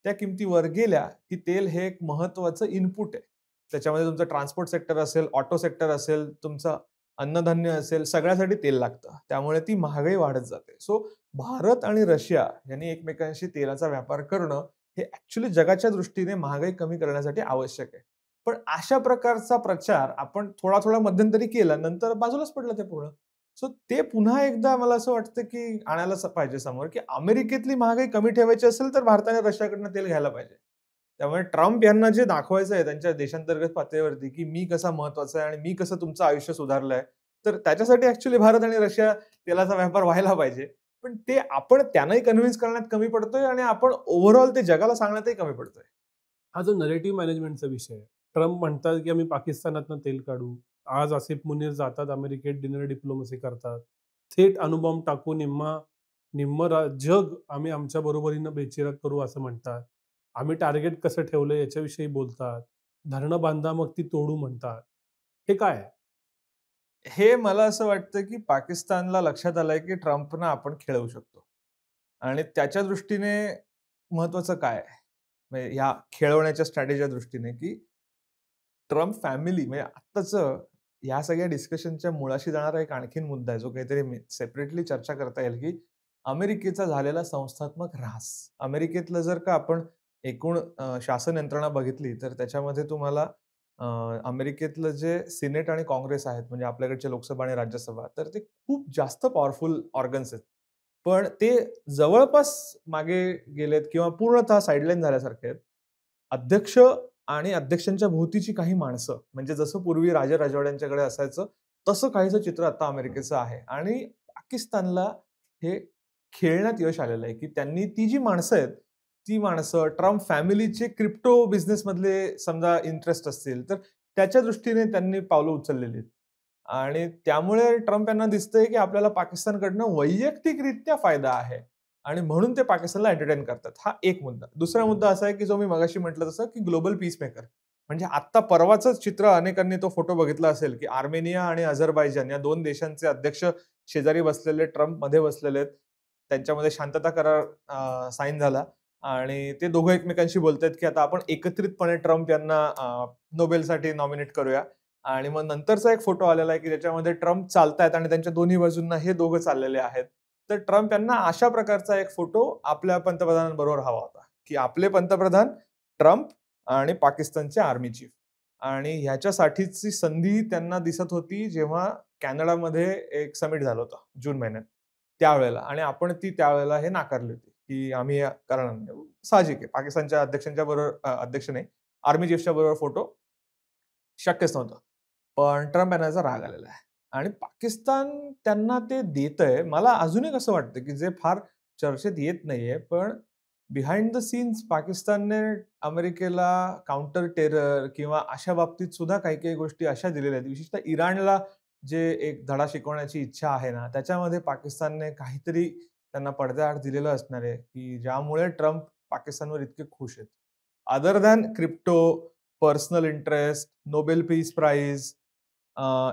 त्या किमती वर गेल्या, की तेल हे एक महत्त्वाचं इनपुट आहे. त्याच्यामध्ये तुमचं ट्रान्सपोर्ट सेक्टर असेल, ऑटो सेक्टर असेल, तुमचं अन्नधान्य असेल, सगळ्यासाठी तेल लागतं. त्यामुळे ती महागाई वाढत जाते. सो भारत आणि रशिया यांनी एकमेकांशी तेलाचा व्यापार करणं, हे ॲक्चुअली जगाच्या दृष्टीने महागाई कमी करण्यासाठी आवश्यक आहे. पण अशा प्रकारचा प्रचार आपण थोडा-थोडा मध्यंतरी केला, नंतर बाजूलाच पडलं ते पूर्ण. सो ते पुन्हा एकदा मला असं वाटतं, की आणायला पाहिजे समोर, की अमेरिकेतली महागाई कमी ठेवायची असेल, तर भारताने रशियाकडनं तेल घ्यायला पाहिजे. त्यामुळे ट्रम्प यांना जे दाखवायचं आहे त्यांच्या देशांतर्गत पातळीवरती, की मी कसा महत्वाचा आहे आणि मी कसं तुमचं आयुष्य सुधारलंय. तर त्याच्यासाठी ॲक्चुअली भारत आणि रशिया तेलाचा व्यापार व्हायला पाहिजे. पण ते आपण त्यांनाही कन्व्हिन्स करण्यात कमी पडतोय आणि आपण ओव्हरऑल ते जगाला सांगण्यातही कमी पडतोय. हा जो नरेटिव्ह मॅनेजमेंटचा विषय आहे. ट्रम्प म्हणतात, की आम्ही पाकिस्तानातनं तेल काढू. आज आसिफ मुनीर जातात अमेरिकेत डिनर डिप्लोमसी करतात. थेट अणुबॉम्ब टाकू निम्मं जग आम्ही आमच्या बरोबरीनं बेचिराग करू असं म्हणतात. आम्ही टार्गेट कसं ठेवलं याच्याविषयी बोलतात. धरणं बांधा मग ती तोडू म्हणतात. हे काय आहे? हे मला असं वाटतं, की पाकिस्तानला लक्षात आलंय, की ट्रम्पना आपण खेळवू शकतो. आणि त्याच्या दृष्टीने महत्वाचं काय आहे? म्हणजे ह्या खेळवण्याच्या स्ट्रॅटेजीच्या दृष्टीने, की ट्रम्प फॅमिली म्हणजे आत्ताचं या सगळ्या डिस्कशनच्या मुळाशी जाणारा एक आणखीन मुद्दा आहे, जो काहीतरी सेपरेटली चर्चा करता येईल, की अमेरिकेचा झालेला संस्थात्मक ऱ्हास. अमेरिकेतलं जर का आपण एकूण शासन यंत्रणा बघितली, तर त्याच्यामध्ये तुम्हाला अ, अमेरिकेतलं जे सिनेट आणि काँग्रेस आहेत, म्हणजे आपल्याकडचे लोकसभा आणि राज्यसभा, तर ते खूप जास्त पॉवरफुल ऑर्गन्स आहेत. पण ते जवळपास मागे गेलेत किंवा पूर्णतः साइडलाईन झाल्यासारखे आहेत. अध्यक्ष आणि अध्यक्षांच्या भोवतीची काही माणसं, म्हणजे जसं पूर्वी राजे-राजवाड्यांच्याकडे असायचं, तसं काहीसं चित्र आता अमेरिकेचं आहे. आणि पाकिस्तानला हे खेळण्यात यश आलेलं आहे, की त्यांनी ती जी माणसं आहेत, ती माणसं ट्रम्प फॅमिलीचे क्रिप्टो बिझनेसमधले समजा इंटरेस्ट असतील, तर त्याच्या दृष्टीने त्यांनी पावलं उचललेली आहेत. आणि त्यामुळे ट्रम्प यांना दिसतंय, की आपल्याला पाकिस्तानकडनं वैयक्तिकरित्या फायदा आहे. आणि म्हणून ते पाकिस्तानला एंटरटेन करतात. हा एक मुद्दा. दुसरा मुद्दा असा आहे, की जो मी मगाशी म्हटलं तसं, की ग्लोबल पीसमेकर. म्हणजे आत्ता परवाचंच चित्र अनेकांनी तो फोटो बघितला असेल, की आर्मेनिया आणि अझरबैजान या 2 देशांचे अध्यक्ष शेजारी बसलेले, ट्रम्पमध्ये बसलेले आहेत. त्यांच्यामध्ये शांतता करार साइन झाला आणि ते दोघं एकमेकांशी बोलतायत, की आता आपण एकत्रितपणे ट्रम्प यांना नोबेलसाठी नॉमिनेट करूया. आणि मग नंतरचा एक फोटो आलेला आहे, की ज्याच्यामध्ये ट्रम्प चालतायत आणि त्यांच्या दोन्ही बाजूंना हे दोघं चाललेले आहेत. तर ट्रम्प यांना अशा प्रकारचा एक फोटो आपल्या पंतप्रधानांबरोबर हवा होता, की आपले पंतप्रधान, ट्रम्प आणि पाकिस्तानचे आर्मी चीफ. आणि ह्याच्यासाठीची संधी त्यांना दिसत होती, जेव्हा कॅनडामध्ये एक समिट झालं होतं जून महिन्यात, त्यावेळेला. आणि आपण ती त्यावेळेला हे नाकारली होती, की आम्ही हे करणार नाही. साहजिक आहे. पाकिस्तानच्या अध्यक्षांच्या बरोबर अध्यक्ष नाही, आर्मी चीफच्या बरोबर फोटो शक्यच नव्हतं. पण ट्रम्प यांना याचा राग आलेला आहे. आणि पाकिस्तान त्यांना ते देतंय. मला अजून एक असं वाटतं, की जे फार चर्चेत येत नाहीये, पण बिहाइंड द सीन्स पाकिस्तानने अमेरिकेला काउंटर टेरर किंवा अशा बाबतीत सुद्धा काही-काही गोष्टी अशा दिलेल्या आहेत. विशेषतः इराणला जे एक धडा शिकवण्याची इच्छा आहे ना, त्याच्यामध्ये पाकिस्तानने काहीतरी त्यांना पडद्याआड दिलेलं असणार आहे, की ज्यामुळे ट्रम्प पाकिस्तानवर इतके खुश आहेत. Other than crypto, personal interest, Nobel peace prize,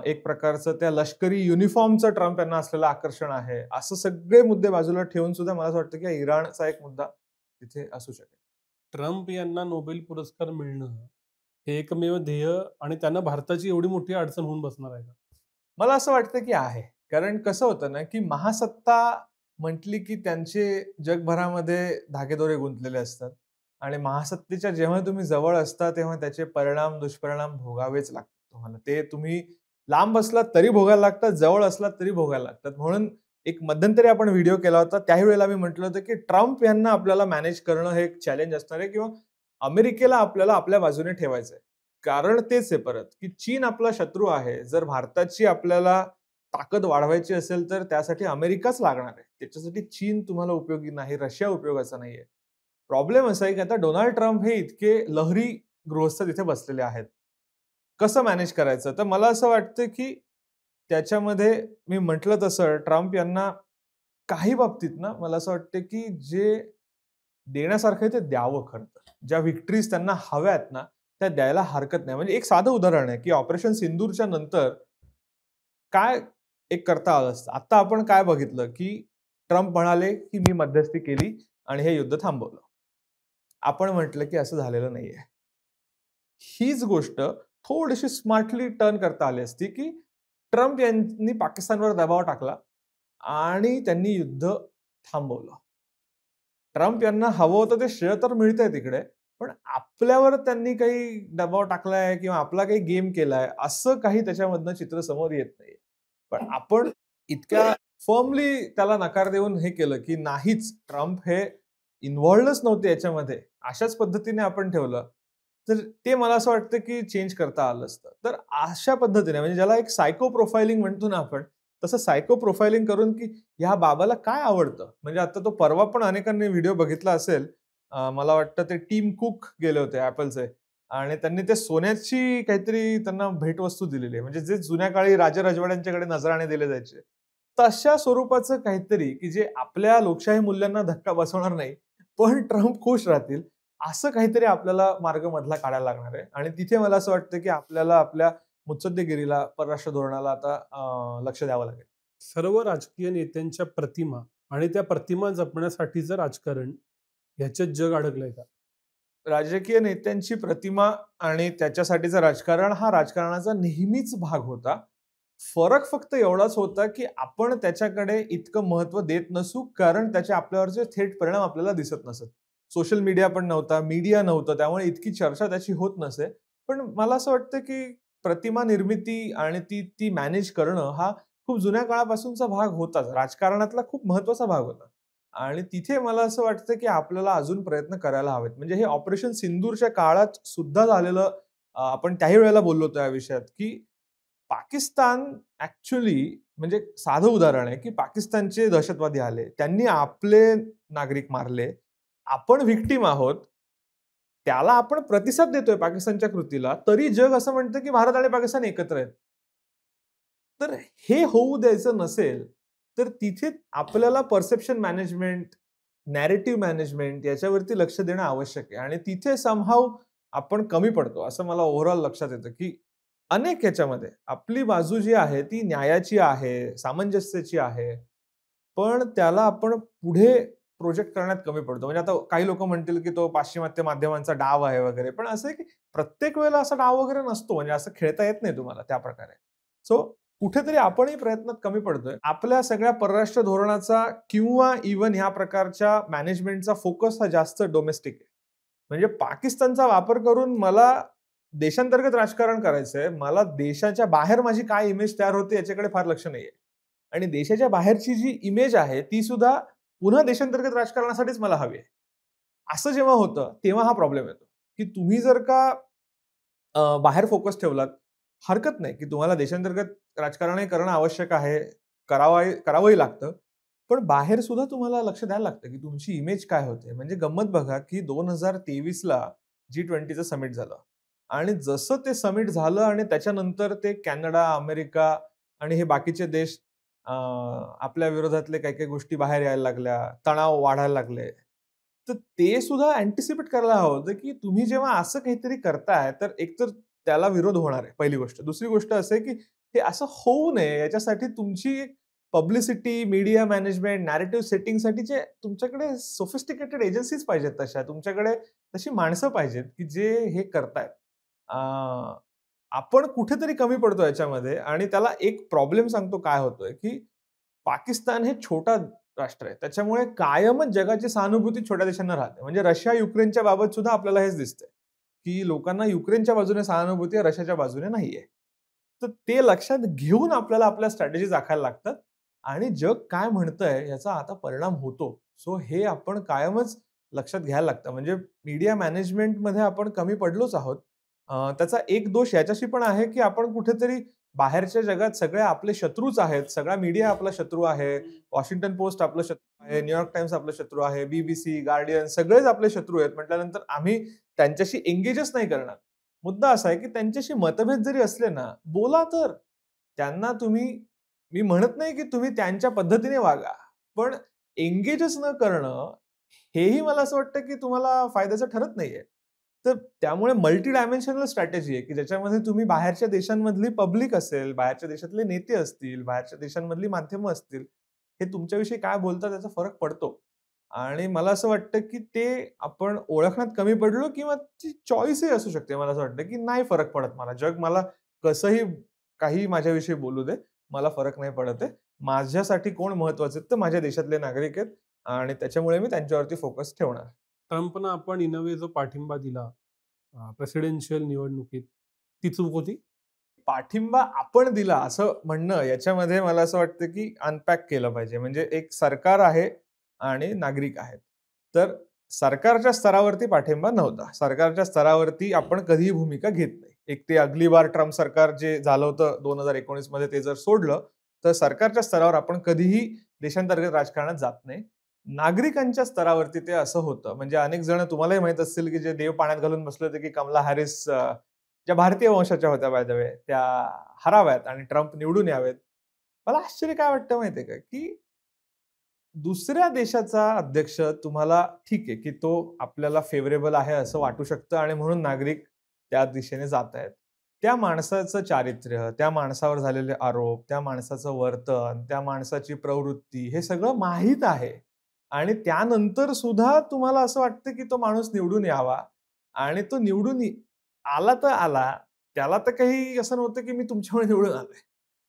एक प्रकारचं त्या लष्करी युनिफॉर्मचं ट्रम्प यांना असलेलं आकर्षण आहे. असं सगळे मुद्दे बाजूला ठेवून सुद्धा मला असं वाटतं, की इराणचा एक मुद्दा तिथे असू शकेल. ट्रम्प यांना नोबेल पुरस्कार मिळणं हे एकमेव ध्येय आणि त्यांना भारताची एवढी मोठी अडचण होऊन बसणार आहे का? मला असं वाटतं, की आहे. कारण कसं होतं ना, की महासत्ता म्हटली, की त्यांचे जगभरामध्ये धागेदोरे गुंतलेले असतात आणि महासत्तेच्या जेव्हा तुम्ही जवळ असता, तेव्हा त्याचे परिणाम, दुष्परिणाम भोगावेच लागतात तुम्हाला. ते तुम्ही लांब असलात तरी भोगायला लागतात, जवळ असलात तरी भोगायला लागतात. म्हणून एक मध्यंतरी आपण व्हिडिओ केला होता, त्याही वेळेला मी म्हटलं होतं, की ट्रम्प यांना आपल्याला मॅनेज करणं हे एक चॅलेंज असणार आहे किंवा अमेरिकेला आपल्याला आपल्या बाजूने ठेवायचं आहे. कारण तेच आहे परत, की चीन आपला शत्रू आहे. जर भारताची आपल्याला ताकद वाढवायची असेल, तर त्यासाठी अमेरिकाच लागणार आहे. त्याच्यासाठी चीन तुम्हाला उपयोगी नाही, रशिया उपयोगाचा नाहीये. प्रॉब्लेम असा आहे, की आता डोनाल्ड ट्रम्प हे इतके लहरी गृहस्थ तिथे बसलेले आहेत. कसं मॅनेज करायचं? तर मला असं वाटतं, की त्याच्यामध्ये मी म्हटलं तसं ट्रम्प यांना काही बाबतीत ना मला असं वाटतं, की जे देण्यासारखं आहे ते द्यावं खरं तर. ज्या व्हिक्टरीज त्यांना हव्यात ना, त्या द्यायला हरकत नाही. म्हणजे एक साधं उदाहरण आहे, की ऑपरेशन सिंदूरच्या नंतर काय एक करता आलं असतं. आता आपण काय बघितलं, की ट्रम्प म्हणाले, की मी मध्यस्थी केली आणि हे युद्ध थांबवलं. आपण म्हटलं, की असं झालेलं नाहीये. हीच गोष्ट थोडीशी स्मार्टली टर्न करता आली असती, की ट्रम्प यांनी पाकिस्तानवर दबाव टाकला आणि त्यांनी युद्ध थांबवलं. ट्रम्प यांना हवं होतं ते श्रेय तर मिळतंय तिकडे, पण आपल्यावर त्यांनी काही दबाव टाकलाय किंवा आपला काही गेम केलाय, असं काही त्याच्यामधनं चित्र समोर येत नाहीये. पण आपण इतक्या फर्मली त्याला नकार देऊन हे केलं, की नाहीच ट्रम्प हे इन्व्हॉल्वच नव्हते याच्यामध्ये. अशाच पद्धतीने आपण ठेवलं, तर ते मला असं वाटतं, की चेंज करता आलं असतं. तर अशा पद्धतीने म्हणजे ज्याला एक सायको प्रोफाइलिंग म्हणतो ना आपण, तसं सायको प्रोफाइलिंग करून, की ह्या बाबाला काय आवडतं? म्हणजे आता तो परवा पण अनेकांनी व्हिडिओ बघितला असेल. मला वाटतं ते टिम कुक गेले होते Appleचे आणि त्यांनी ते सोन्याची काहीतरी त्यांना भेटवस्तू दिलेली आहे. म्हणजे जे जुन्या काळी राजे-रजवाड्यांच्याकडे नजराणे दिले जायचे. तशा स्वरूपाचं काहीतरी, की जे आपल्या लोकशाही मूल्यांना धक्का बसवणार नाही, पण ट्रम्प खुश राहतील, असं काहीतरी आपल्याला मार्ग मधला काढायला लागणार आहे. आणि तिथे मला असं वाटतं, की आपल्याला आपल्या मुत्सद्देगिरीला, परराष्ट्र धोरणाला आता लक्ष द्यावं लागेल. सर्व राजकीय नेत्यांच्या प्रतिमा आणि त्या प्रतिमा जपण्यासाठीचं राजकारण ह्याच्यात जग अडकलंय का? राजकीय नेत्यांची प्रतिमा आणि त्याच्यासाठीचं राजकारण हा राजकारणाचा नेहमीच भाग होता. फरक फक्त एवढाच होता, की आपण त्याच्याकडे इतकं महत्त्व देत नसू, कारण त्याचे आपल्यावरचे थेट परिणाम आपल्याला दिसत नसत. सोशल मीडिया पण नव्हता, मीडिया नव्हतं, त्यामुळे इतकी चर्चा त्याची होत नसे. पण मला असं वाटतं, की प्रतिमा निर्मिती आणि ती ती मॅनेज करणं हा खूप जुन्या काळापासूनचा भाग होताच. राजकारणातला खूप महत्त्वाचा भाग होता. आणि तिथे मला असं वाटतं, की आपल्याला अजून प्रयत्न करायला हवेत. म्हणजे हे ऑपरेशन सिंदूरच्या काळात सुद्धा झालेलं आपण त्याही वेळेला बोललो होतो या विषयात, की पाकिस्तान ॲक्चुअली म्हणजे साधं उदाहरण आहे, की पाकिस्तानचे दहशतवादी आले. त्यांनी आपले नागरिक मारले. आपण व्हिक्टिम आहोत. त्याला आपण प्रतिसाद देतोय पाकिस्तानच्या कृतीला, तरी जग असं म्हणतं, की भारत आणि पाकिस्तान एकत्र आहेत. तर हे होऊ द्यायचं नसेल, तर तिथे आपल्याला परसेप्शन मॅनेजमेंट, नॅरेटिव्ह मॅनेजमेंट याच्यावरती लक्ष देणं आवश्यक आहे आणि तिथे समहाऊ आपण कमी पडतो, असं मला ओव्हरऑल लक्षात येतं, की अनेक ह्याच्यामध्ये आपली बाजू जी आहे ती न्यायाची आहे, सामंजस्याची आहे. पण त्याला आपण पुढे प्रोजेक्ट करण्यात कमी पडतो. म्हणजे आता काही लोकं म्हणतील, की तो पाश्चिमात्य माध्यमांचा डाव आहे वगैरे. पण असं आहे, की प्रत्येक वेळेला असा डाव वगैरे नसतो. म्हणजे असं खेळता येत नाही तुम्हाला त्या प्रकारे. सो कुठेतरी आपणही प्रयत्नात कमी पडतोय. आपल्या सगळ्या परराष्ट्र धोरणाचा किंवा इव्हन ह्या प्रकारच्या मॅनेजमेंटचा फोकस हा जास्त डोमेस्टिक आहे. म्हणजे पाकिस्तानचा वापर करून मला देशांतर्गत राजकारण करायचंय. मला देशाच्या बाहेर माझी काय इमेज तयार होते याच्याकडे फार लक्ष नाहीये. आणि देशाच्या बाहेरची जी इमेज आहे ती सुद्धा पुन्हा देशांतर्गत राजकारणासाठीच मला हवी आहे. असं जेव्हा होतं, तेव्हा हा प्रॉब्लेम येतो, की तुम्ही जर का बाहेर फोकस ठेवलात, हरकत नाही, की तुम्हाला देशांतर्गत राजकारणही करणं आवश्यक आहे. करावंही लागतं. पण बाहेर सुद्धा तुम्हाला लक्ष द्यायला लागतं, की तुमची इमेज काय होते. म्हणजे गंमत बघा, की 2023ला G20चं समिट झालं आणि जसं ते समिट झालं आणि त्याच्यानंतर ते कॅनडा, अमेरिका आणि हे बाकीचे देश आपल्या विरोधातले काही-काही गोष्टी बाहेर यायला लागल्या, तणाव वाढायला लागले. तर ते सुद्धा अँटिसिपेट करायला हवं होतं, की तुम्ही जेव्हा असं काहीतरी करताय, तर एकतर त्याला विरोध होणार आहे, पहिली गोष्ट. दुसरी गोष्ट असं आहे, की हे असं होऊ नये याच्यासाठी तुमची एक पब्लिसिटी, मीडिया मॅनेजमेंट, नॅरेटिव्ह सेटिंगसाठीचे तुमच्याकडे सोफिस्टिकेटेड एजन्सीज पाहिजेत तशा. तुमच्याकडे तशी माणसं पाहिजेत, की जे हे करतायत. अ, आपण कुठेतरी कमी पडतो याच्यामध्ये आणि त्याला एक प्रॉब्लेम सांगतो काय होतोय, की पाकिस्तान हे छोटा राष्ट्र आहे. त्याच्यामुळे कायमच जगाची सहानुभूती छोट्या देशांना राहते. म्हणजे रशिया-युक्रेनच्या बाबत सुद्धा आपल्याला हेच दिसतंय, की लोकांना युक्रेनच्या बाजूने सहानुभूती आहे, रशियाच्या बाजूने नाहीये. तर ते लक्षात घेऊन आपल्याला आपल्या स्ट्रॅटेजीज आखायला लागतात आणि जग काय म्हणतंय याचा आता परिणाम होतो. सो हे आपण कायमच लक्षात घ्यायला लागतं. म्हणजे मीडिया मॅनेजमेंटमध्ये आपण कमी पडलोच आहोत. त्याचा एक दोष याच्याशी पण आहे, की आपण कुठेतरी बाहेरच्या जगात सगळे आपले शत्रूच आहेत. सगळा मीडिया आपला शत्रू आहे. वॉशिंग्टन पोस्ट आपलं शत्रू आहे. न्यूयॉर्क टाइम्स आपलं शत्रू आहे. BBC, गार्डियन सगळेच आपले शत्रू आहेत. म्हटल्यानंतर आम्ही त्यांच्याशी एंगेजच नाही करणार. मुद्दा असा आहे, की त्यांच्याशी मतभेद जरी असले ना, बोला तर. त्यांना तुम्ही मी म्हणत नाही, की तुम्ही त्यांच्या पद्धतीने वागा. पण एंगेजच न करणं, हेही मला असं वाटतं, की तुम्हाला फायद्याचं ठरत नाहीये. तर त्यामुळे मल्टी डायमेन्शनल स्ट्रॅटेजी आहे, की ज्याच्यामध्ये तुम्ही बाहेरच्या देशांमधली पब्लिक असेल, बाहेरच्या देशातले नेते असतील, बाहेरच्या देशांमधली माध्यमं असतील, हे तुमच्याविषयी काय बोलतात याचा फरक पडतो. आणि मला असं वाटतं, की ते आपण ओळखण्यात कमी पडलो किंवा ती चॉईसही असू शकते. मला असं वाटतं, की नाही फरक पडत मला. जग मला कसंही काहीही माझ्याविषयी बोलू दे, मला फरक नाही पडत आहे. माझ्यासाठी कोण महत्वाचे आहेत, तर माझ्या देशातले नागरिक आहेत आणि त्याच्यामुळे मी त्यांच्यावरती फोकस ठेवणार. ट्रम्पना आपण इन अ वे जो पाठिंबा दिला प्रेसिडेन्शियल निवडणुकीत, ती चूक होती? पाठिंबा आपण दिला असं म्हणणं याच्यामध्ये मला असं वाटतं, की अनपॅक केलं पाहिजे. म्हणजे एक सरकार आहे आणि नागरिक आहेत. तर सरकारच्या स्तरावरती पाठिंबा नव्हता. सरकारच्या स्तरावरती आपण कधीही भूमिका घेत नाही. एक ते अगली बार ट्रम्प सरकार जे झालं होतं 2019 मध्ये ते जर सोडलं, तर सरकारच्या स्तरावर आपण कधीही देशांतर्गत राजकारणात जात नाही. नागरिकांच्या स्तरावरती ते असं होतं. म्हणजे अनेक जण तुम्हालाही माहीत असतील, की जे देव पाण्यात घालून बसले होते, की कमला हॅरिस ज्या भारतीय वंशाच्या होत्या बाय द वे, त्या हराव्यात आणि ट्रम्प निवडून यावेत. मला आश्चर्य काय वाटतं माहितीये का, की दुसऱ्या देशाचा अध्यक्ष तुम्हाला ठीक आहे, की तो आपल्याला फेव्हरेबल आहे असं वाटू शकतं आणि म्हणून नागरिक त्या दिशेने जातायत. त्या माणसाचं चारित्र्य, त्या माणसावर झालेले आरोप, त्या माणसाचं वर्तन, त्या माणसाची प्रवृत्ती हे सगळं माहीत आहे. आणि त्यानंतर सुद्धा तुम्हाला असं वाटतं, की तो माणूस निवडून यावा आणि तो निवडून आला तर आला. त्याला तर काही असं नव्हतं, की मी तुमच्यामुळे निवडून आलोय.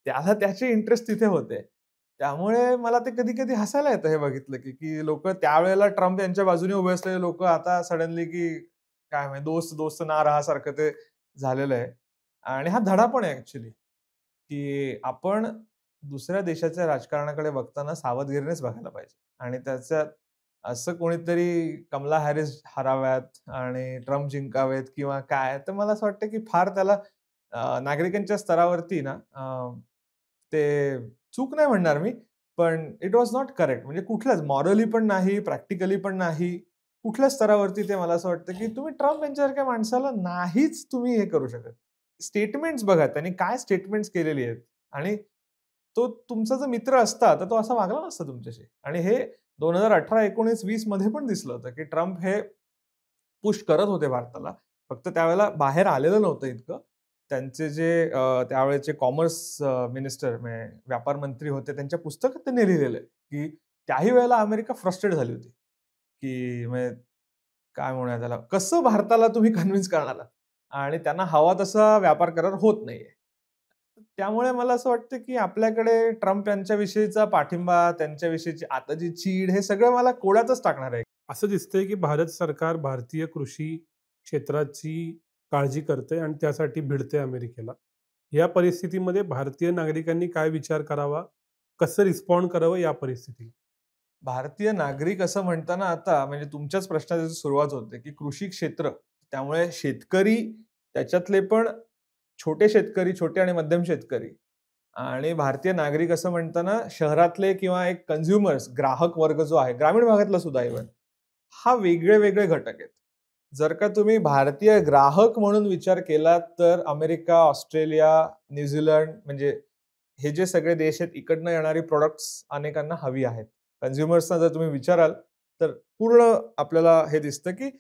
त्याला त्याचे इंटरेस्ट तिथे होते. त्यामुळे मला ते कधी-कधी हसायला येतं हे बघितलं की, की लोकं त्यावेळेला ट्रम्प यांच्या बाजूने उभे असलेले लोकं आता सडनली की काय माहिती दोस्त दोस्त ना रहा सारखं ते झालेलं आहे. आणि हा धडा पण आहे ॲक्चुअली, की आपण दुसऱ्या देशाच्या राजकारणाकडे बघताना सावधगिरीनेच बघायला पाहिजे. आणि त्याच्यात असं कोणीतरी कमला हॅरिस हराव्यात आणि ट्रम्प जिंकावेत किंवा काय, तर मला असं वाटतं की फार त्याला नागरिकांच्या स्तरावरती ना ते चूक नाही म्हणणार मी, पण इट वॉज नॉट करेक्ट. म्हणजे कुठल्याच मॉरली पण नाही, प्रॅक्टिकली पण नाही. कुठल्याच स्तरावरती ते मला असं वाटतं, की तुम्ही ट्रम्प यांच्यासारख्या माणसाला नाहीच तुम्ही हे करू शकत. स्टेटमेंट्स बघा त्यांनी काय स्टेटमेंट्स केलेली आहेत आणि तो तुमचा जर मित्र असता, तर तो असा वागला नसता तुमच्याशी. आणि हे 2018, 19, 20 मध्ये पण दिसलं होतं, की ट्रम्प हे पुश करत होते भारताला. फक्त त्यावेळेला बाहेर आलेलं नव्हतं इतकं. त्यांचे जे त्यावेळेचे कॉमर्स मिनिस्टर म्हणजे व्यापार मंत्री होते, त्यांच्या पुस्तकात त्यांनी लिहिलेलं आहे, की त्याही वेळेला अमेरिका फ्रस्ट्रेट झाली होती, की म्हणजे काय म्हणूया त्याला, कसं भारताला तुम्ही कन्विन्स करणार आहात? आणि त्यांना हवा तसा व्यापार करार होत नाहीये. त्यामुळे मला असं वाटतं, की आपल्याकडे ट्रम्प यांच्याविषयीचा पाठिंबा, त्यांच्याविषयीची आता जी चीड, हे सगळं मला कोड्यातच टाकणार आहे. असं दिसतंय की भारत सरकार भारतीय कृषी क्षेत्राची काळजी करते आणि त्यासाठी भिडते अमेरिकेला. या परिस्थितीमध्ये भारतीय नागरिकांनी काय विचार करावा? कसं रिस्पॉन्ड करावं या परिस्थितीला? भारतीय नागरिक असं म्हणताना आता म्हणजे तुमच्याच प्रश्नाची सुरुवात होते, की कृषी क्षेत्र, त्यामुळे शेतकरी, त्याच्यातले पण छोटे शेतकरी, छोटे आणि मध्यम शेतकरी आणि भारतीय नागरिक असं म्हणताना शहरातले किंवा एक कन्झ्युमर्स, ग्राहक वर्ग जो आहे, ग्रामीण भागातला सुद्धा इव्हन, हा वेगळे-वेगळे घटक आहेत. जर का तुम्ही भारतीय ग्राहक म्हणून विचार केलात, तर अमेरिका, ऑस्ट्रेलिया, न्यूझीलंड म्हणजे हे जे सगळे देश आहेत, इकडनं येणारी प्रॉडक्ट्स अनेकांना हवी आहेत. कन्झ्युमर्सना जर तुम्ही विचाराल, तर पूर्ण आपल्याला हे दिसतं, की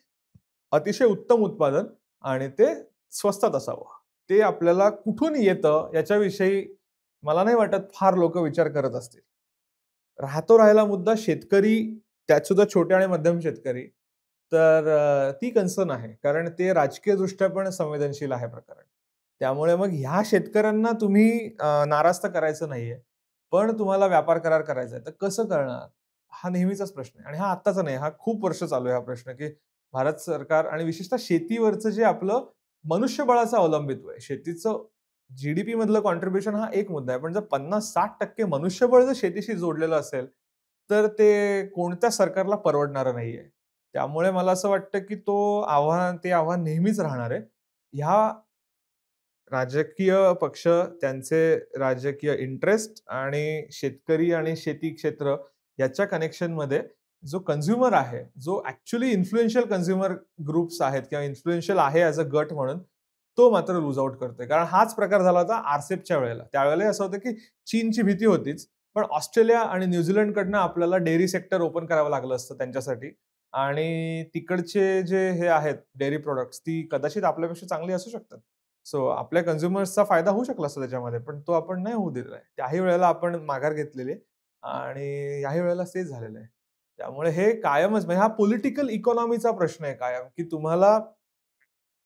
अतिशय उत्तम उत्पादन आणि ते स्वस्तात असावं. ते आपल्याला कुठून येतं याच्याविषयी मला नाही वाटत फार लोकं विचार करत असतील. राहिला मुद्दा शेतकरी, त्यात सुद्धा छोटे आणि मध्यम शेतकरी. तर ती कन्सर्न आहे. कारण ते राजकीयदृष्ट्या पण संवेदनशील आहे प्रकरण. त्यामुळे मग ह्या शेतकऱ्यांना तुम्ही नाराज तर करायचं नाहीये. पण तुम्हाला व्यापार करार करायचा आहे. तर कसं करणार? हा नेहमीचाच प्रश्न आहे. आणि हा आत्ताचा नाही, हा खूप वर्ष चालू आहे हा प्रश्न, की भारत सरकार आणि विशेषतः शेतीवरचं जे आपलं मनुष्यबळाचं अवलंबित्व आहे. शेतीचं जीडीपी मधलं कॉन्ट्रिब्युशन हा एक मुद्दा आहे. पण जर 50-60% मनुष्यबळ जर शेतीशी जोडलेलं असेल, तर ते कोणत्या सरकारला परवडणारं नाहीये. त्यामुळे मला असं वाटतं, की ते आव्हान नेहमीच राहणार आहे. ह्या राजकीय पक्ष, त्यांचे राजकीय इंटरेस्ट आणि शेतकरी आणि शेती क्षेत्र याच्या कनेक्शनमध्ये जो कन्झ्युमर आहे, जो ॲक्चुअली इन्फ्लुएन्शियल कन्झ्युमर ग्रुप्स आहेत किंवा इन्फ्लुएन्शियल आहे ॲज अ गट म्हणून, तो मात्र लूज आउट करतोय. कारण हाच प्रकार झाला होता आरसेपच्या वेळेला. त्यावेळेलाही असं होतं, की चीनची भीती होतीच. पण ऑस्ट्रेलिया आणि न्यूझीलंडकडनं आपल्याला डेअरी सेक्टर ओपन करावं लागलं असतं त्यांच्यासाठी आणि तिकडचे जे हे आहेत डेअरी प्रॉडक्ट्स, ती कदाचित आपल्यापेक्षा चांगली असू शकतात. सो आपल्या कन्झ्युमर्सचा फायदा होऊ शकला असता त्याच्यामध्ये, पण तो आपण नाही होऊ दिलेला आहे. त्याही वेळेला आपण माघार घेतलेली आहे आणि याही वेळेला तेच झालेलं आहे. त्यामुळे हे कायमच म्हणजे हा पॉलिटिकल इकॉनॉमीचा प्रश्न आहे कायम, की तुम्हाला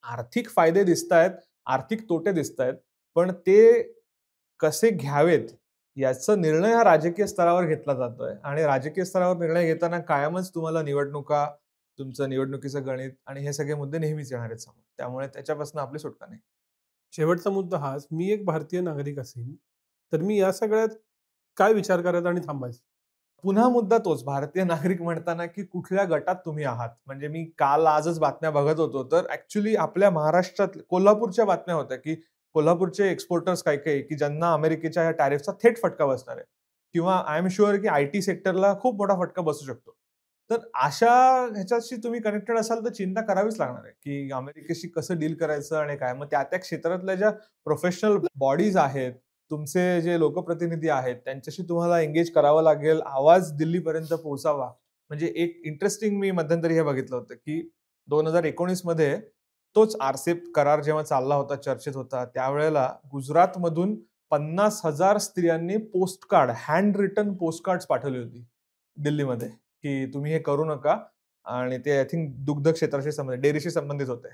आर्थिक फायदे दिसतायत, आर्थिक तोटे दिसतायत, पण ते कसे घ्यावेत याचा निर्णय हा राजकीय स्तरावर घेतला जातोय आणि राजकीय स्तरावर निर्णय घेताना कायमच तुम्हाला निवडणुका, तुमचं निवडणुकीचं गणित आणि हे सगळे मुद्दे नेहमीच येणार आहेत समोर. त्यामुळे त्याच्यापासून आपली सुटका नाही. शेवटचा मुद्दा हाच, मी एक भारतीय नागरिक असेन, तर मी या सगळ्यात काय विचार करायचा आणि थांबायचं? पुन्हा मुद्दा तोच भारतीय नागरिक म्हणताना, की कुठल्या गटात तुम्ही आहात. म्हणजे मी काल आजच बातम्या बघत होतो, तर ॲक्चुअली आपल्या महाराष्ट्रात कोल्हापूरच्या बातम्या होत्या, की कोल्हापूरचे एक्सपोर्टर्स काही-काही, की ज्यांना अमेरिकेच्या या टॅरिफचा थेट फटका बसणार आहे. किंवा आय एम शुअर, की आयटी सेक्टरला खूप मोठा फटका बसू शकतो. तर अशा ह्याच्याशी तुम्ही कनेक्टेड असाल, तर चिंता करावीच लागणार आहे, की अमेरिकेशी कसं डील करायचं आणि काय. मग त्या-त्या क्षेत्रातल्या ज्या प्रोफेशनल बॉडीज आहेत, तुमचे जे लोकप्रतिनिधी आहेत, त्यांच्याशी तुम्हाला एंगेज करावं लागेल. आवाज दिल्लीपर्यंत पोहोचावा. म्हणजे एक इंटरेस्टिंग मी मध्यंतरी हे बघितलं होतं, की 2019 मध्ये तोच आरसेप करार जेव्हा चालला होता, चर्चेत होता, त्यावेळेला गुजरातमधून 50,000 स्त्रियांनी पोस्टकार्ड, हँड रिटन पोस्टकार्ड्स पाठवली होती दिल्लीमध्ये, की तुम्ही हे करू नका आणि ते आय थिंक दुग्ध क्षेत्राशी संबंधित, डेअरीशी संबंधित होते.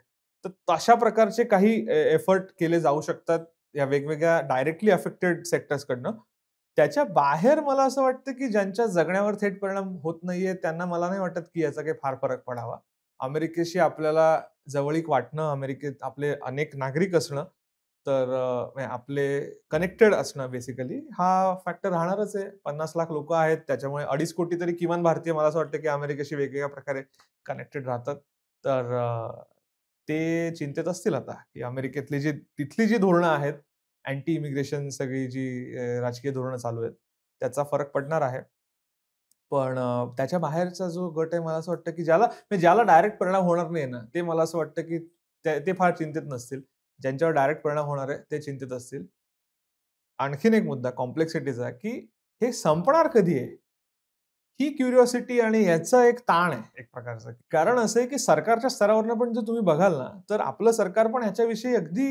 तर तशा प्रकारचे काही एफर्ट केले जाऊ शकतात या वेगवेगळ्या डायरेक्टली अफेक्टेड सेक्टर्सकडनं. त्याच्या बाहेर मला असं वाटतं, की ज्यांच्या जगण्यावर थेट परिणाम होत नाहीये, त्यांना मला नाही वाटत, की याचा काही फार फरक पडावा. अमेरिकेशी आपल्याला जवळीक वाटणं, अमेरिकेत आपले अनेक नागरिक असणं, तर म्हणजे आपले कनेक्टेड असणं बेसिकली हा फॅक्टर राहणारच आहे. 50 लाख लोकं आहेत, त्याच्यामुळे 2.5 कोटी तरी किमान भारतीय मला असं वाटतं, की अमेरिकेशी वेगवेगळ्या प्रकारे कनेक्टेड राहतात. तर ते चिंतेत असतील आता, की अमेरिकेतली तिथली जी धोरणं आहेत, अँटी इमिग्रेशन सगळी जी राजकीय धोरणं चालू आहेत, त्याचा फरक पडणार आहे. पण त्याच्या बाहेरचा जो गट आहे मला असं वाटतं, की ज्याला डायरेक्ट परिणाम होणार नाहीये ना, ते मला असं वाटतं, की ते फार चिंतेत नसतील. ज्यांच्यावर डायरेक्ट परिणाम होणार आहे, ते चिंतेत असतील. आणखीन एक मुद्दा कॉम्प्लेक्सिटीचा, की हे संपणार कधी आहे? ही क्युरिओसिटी आणि याचा एक ताण आहे एक प्रकारचा. कारण असं आहे, की सरकारच्या स्तरावरनं पण जर तुम्ही बघाल ना, तर आपलं सरकार पण ह्याच्याविषयी अगदी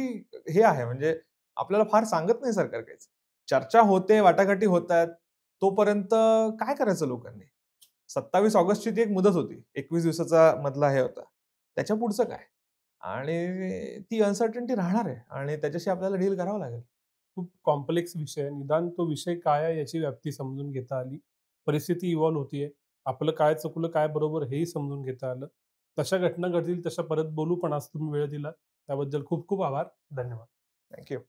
हे आहे म्हणजे आपल्याला फार सांगत नाही सरकार काहीच. चर्चा होते, वाटाघाटी होतायत. तोपर्यंत काय करायचं लोकांनी? 27 ऑगस्टची ती एक मुदत होती. 21 दिवसाचा मधला हे होता. त्याच्या पुढचं काय? आणि ती अनसर्टनिटी राहणार आहे आणि त्याच्याशी आपल्याला डील करावं लागेल. खूप कॉम्प्लेक्स विषय आहे. निदान तो विषय काय आहे याची व्याप्ती समजून घेता आली. परिस्थिती इव्हॉल्व होतीये. आपलं काय चुकलं, काय बरोबर हेही समजून घेता आलं. तशा घटना घडतील तशा परत बोलू, पण आज तुम्ही वेळ दिला त्याबद्दल खूप खूप आभार. धन्यवाद. थँक